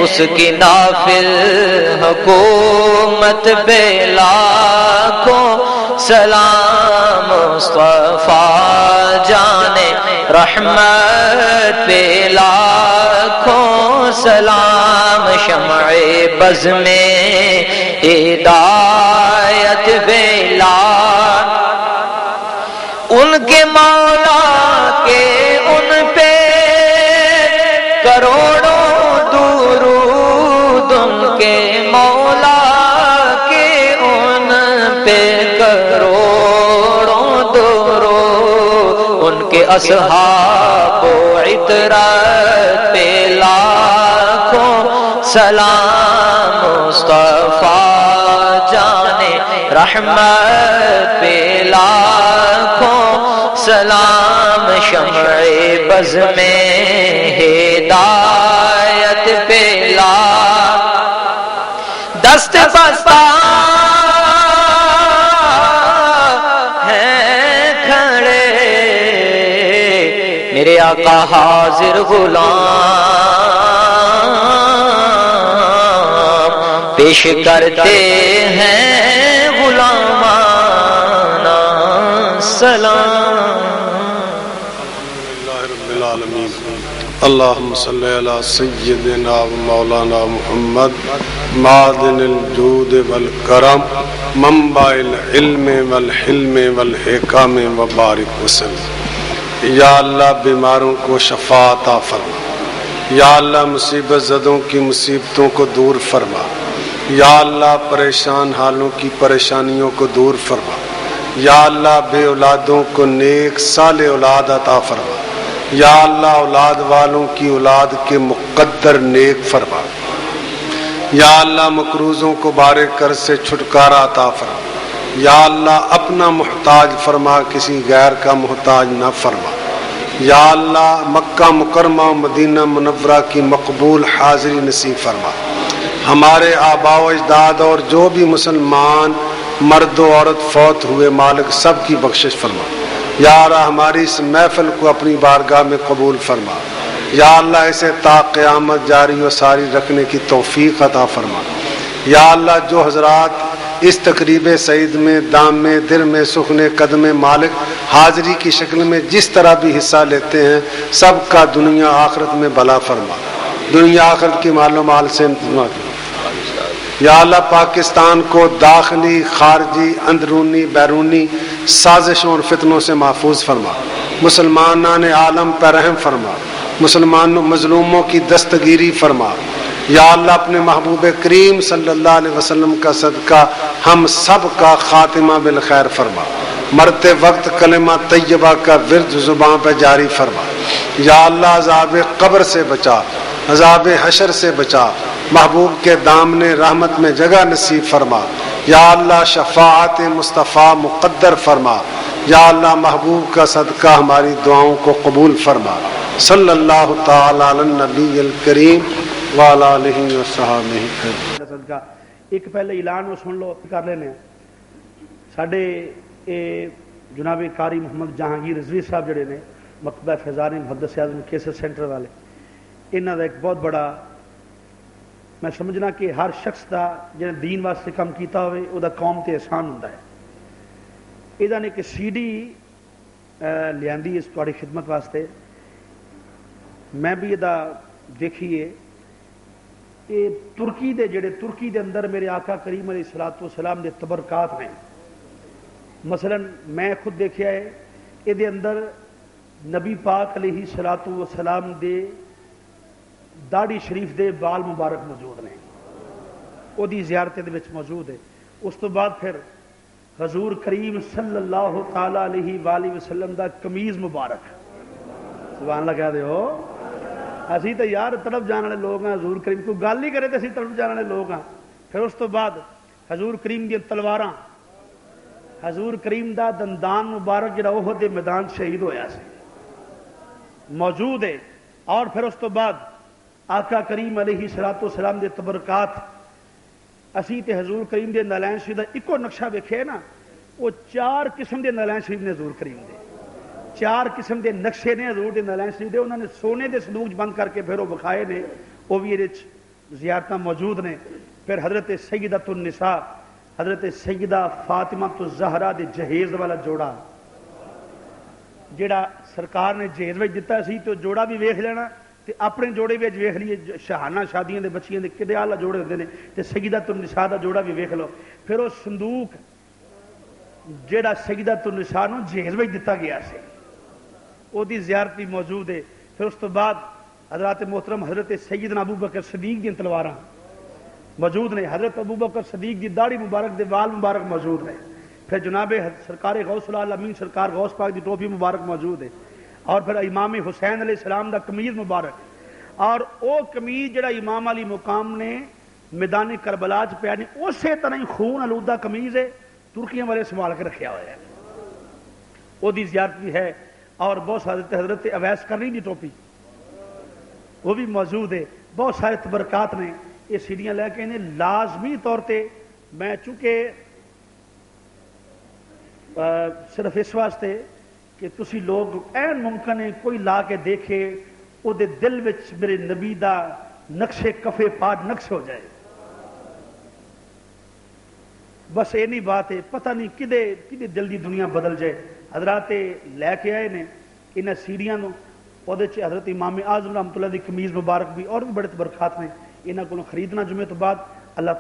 اس کی نافذ حکومت پہ لاکھوں سلام۔ مصطفیٰ جان رحمت پہ لاکھوں سلام، شمع بز میں ہدایت پہ ان کے مولا کے ان پہ کروڑوں درود، ان کے مولا کے ان پہ کروڑوں درود، ان کے اصحاب و عطرت پہ لاکھوں سلام۔ مصطفیٰ جان رحمت پہ لاکھوں سلام، شمع بز میں ہدایت پہ دست بستہ ہیں کھڑے میرے آقا حاضر غلام، پیش کرتے ہیں غلامانہ سلام۔ الحمدللہ رب العالمین۔ اللهم صل على سيدنا ومولانا محمد معدن الجود والکرم منبع العلم والحلم والحکم وبارک وسلم۔ یا اللہ بیماروں کو شفا عطا فرما، یا اللہ مصیبت زدوں کی مصیبتوں کو دور فرما، یا اللہ پریشان حالوں کی پریشانیوں کو دور فرما، یا اللہ بے اولادوں کو نیک صالح اولاد عطا فرما، یا اللہ اولاد والوں کی اولاد کے مقدر نیک فرما، یا اللہ مقروضوں کو بارے قرض سے چھٹکارا عطا فرما، یا اللہ اپنا محتاج فرما، کسی غیر کا محتاج نہ فرما، یا اللہ مکہ مکرمہ و مدینہ منورہ کی مقبول حاضری نصیب فرما، ہمارے آباء و اجداد اور جو بھی مسلمان مرد و عورت فوت ہوئے مالک سب کی بخشش فرما، یا اللہ ہماری اس محفل کو اپنی بارگاہ میں قبول فرما، یا اللہ اسے تا قیامت جاری و ساری رکھنے کی توفیق عطا فرما، یا اللہ جو حضرات اس تقریب سعید میں دام میں در میں سخن قدم مالک حاضری کی شکل میں جس طرح بھی حصہ لیتے ہیں سب کا دنیا آخرت میں بھلا فرما، دنیا آخرت کی مال و مال سے یا اللہ پاکستان کو داخلی خارجی اندرونی بیرونی سازشوں اور فتنوں سے محفوظ فرما، مسلمانان عالم پر رحم فرما، مسلمانوں مظلوموں کی دستگیری فرما، یا اللہ اپنے محبوب کریم صلی اللہ علیہ وسلم کا صدقہ ہم سب کا خاتمہ بالخیر فرما، مرتے وقت کلمہ طیبہ کا ورد زبان پہ جاری فرما، یا اللہ عذاب قبر سے بچا، عذاب حشر سے بچا، محبوب کے دامن رحمت میں جگہ نصیب فرما، یا اللہ شفاعت مصطفیٰ مقدر فرما، یا اللہ محبوب کا صدقہ ہماری دعاؤں کو قبول فرما، صلی اللہ تعالی علی النبی الکریم وعلی آلہ وصحبہ صدقہ۔ ایک پہلے اعلان وہ سن لو کر لینے ساڈے جناب قاری محمد جہانگیر رضوی صاحب جڑے نے مکتبہ فیضان محدث اعظم کیسٹ سینٹر والے، انہاں دا ایک بہت بڑا میں سمجھنا کہ ہر شخص دا جن دین واسطے کام کیتا ہوئے او دا قوم تے احسان ہوندا ہے۔ ایدہ نے کہ سی ڈی لیاندی اس تواڈی خدمت واسطے، میں بھی ایدہ دیکھیے یہ ترکی دے جڑے ترکی دے اندر میرے آقا کریم علیہ السلام دے تبرکات ہیں، مثلا میں خود دیکھیا ہے یہ دے اندر نبی پاک علیہ السلام دے داڑھی شریف دے بال مبارک موجود نے، وہ دی زیارتیں دے وچ موجود ہے۔ اس تو بعد پھر حضور کریم صلی اللہ تعالی علیہ وآلہ وسلم دا قمیض مبارک، سبحان اللہ کہہ دے ہو، اسی تو یار تڑپ جانے والے لوگ ہیں، حضور کریم کو گل نہیں کرے تو اسی تڑپ جانے والے لوگ ہیں۔ پھر اس تو بعد حضور کریم دی تلواراں، حضور کریم دا دندان مبارک جڑا احد دے میدان شہید ہویا سی موجود ہے، اور پھر اس تو بعد آقا کریم علیہ السلام دے تبرکات، اسی تے حضور کریم دے نالین شریف دا ایکو نقشہ ویکھے نا، وہ 4 قسم دے نالین شریف نے حضور کریم دے، 4 قسم دے نقشے نے حضور دے نالین شریف دے، انہوں نے سونے دے صندوق بند کر کے پھر وہ بکھائے نے، وہ بھی زیارتاں موجود نے۔ پھر حضرت سیدۃ النساء حضرت سیدہ فاطمہ الزہرا دے جہیز والا جوڑا جڑا سرکار نے جہیز وچ دتا سی، تو جوڑا بھی ویکھ لینا تے اپنے جوڑے وچ ویکھ لیے، شہانہ شادیاں دے بچیاں دے کڈے اعلی جوڑے ہوندے نے، تے سیدۃ النساء دا جوڑا بھی ویکھ لو۔ پھر وہ صندوق جڑا سیدۃ النساء نو جہیز وچ دتا گیا سی، وہ دی زیارت بھی موجود ہے۔ پھر اس تو بعد حضرات محترم حضرت سیدنا ابو بکر صدیق دی تلواراں موجود نے، حضرت ابو بکر صدیق دی داڑھی مبارک دے وال مبارک موجود نے۔ پھر جناب سرکار غوث العالمین سرکار غوث پاک دی ٹوپی مبارک موجود ہے، اور پھر امام حسین علیہ السلام دا قمیض مبارک، اور او قمیض جڑا امام علی مقام نے میدان کربلا چ پیا نہیں، اسی طرح ہی خون آلودہ قمیض ہے، ترکیاں والے سنبھال کے رکھیا ہوا ہے، وہ دی زیارت بھی ہے۔ اور بہت سارے حضرت اویس کرنی دی ٹوپی وہ بھی موجود ہے، بہت سارے تبرکات نے۔ یہ سیڑھیاں لے کے انہیں لازمی طور پہ میں چونکہ صرف اس واسطے کہ تسی لوگ این ممکن ہے کوئی لا کے دیکھے وہ دے دل وچ میرے نبی دا نقش کفے پاٹ نقش ہو جائے، بس یہ نہیں بات ہے، پتہ نہیں کدے دل دی دنیا بدل جائے۔ حضرات لے کے آئے نے انہاں سیڑھیاں نو، ਉਹਦੇ 'ਚ حضرت امام اعظم رحمۃ اللہ دی قمیض مبارک بھی اور بھی بڑے تبرکات نے انہاں کو خریدنا جمعے تو بعد اللہ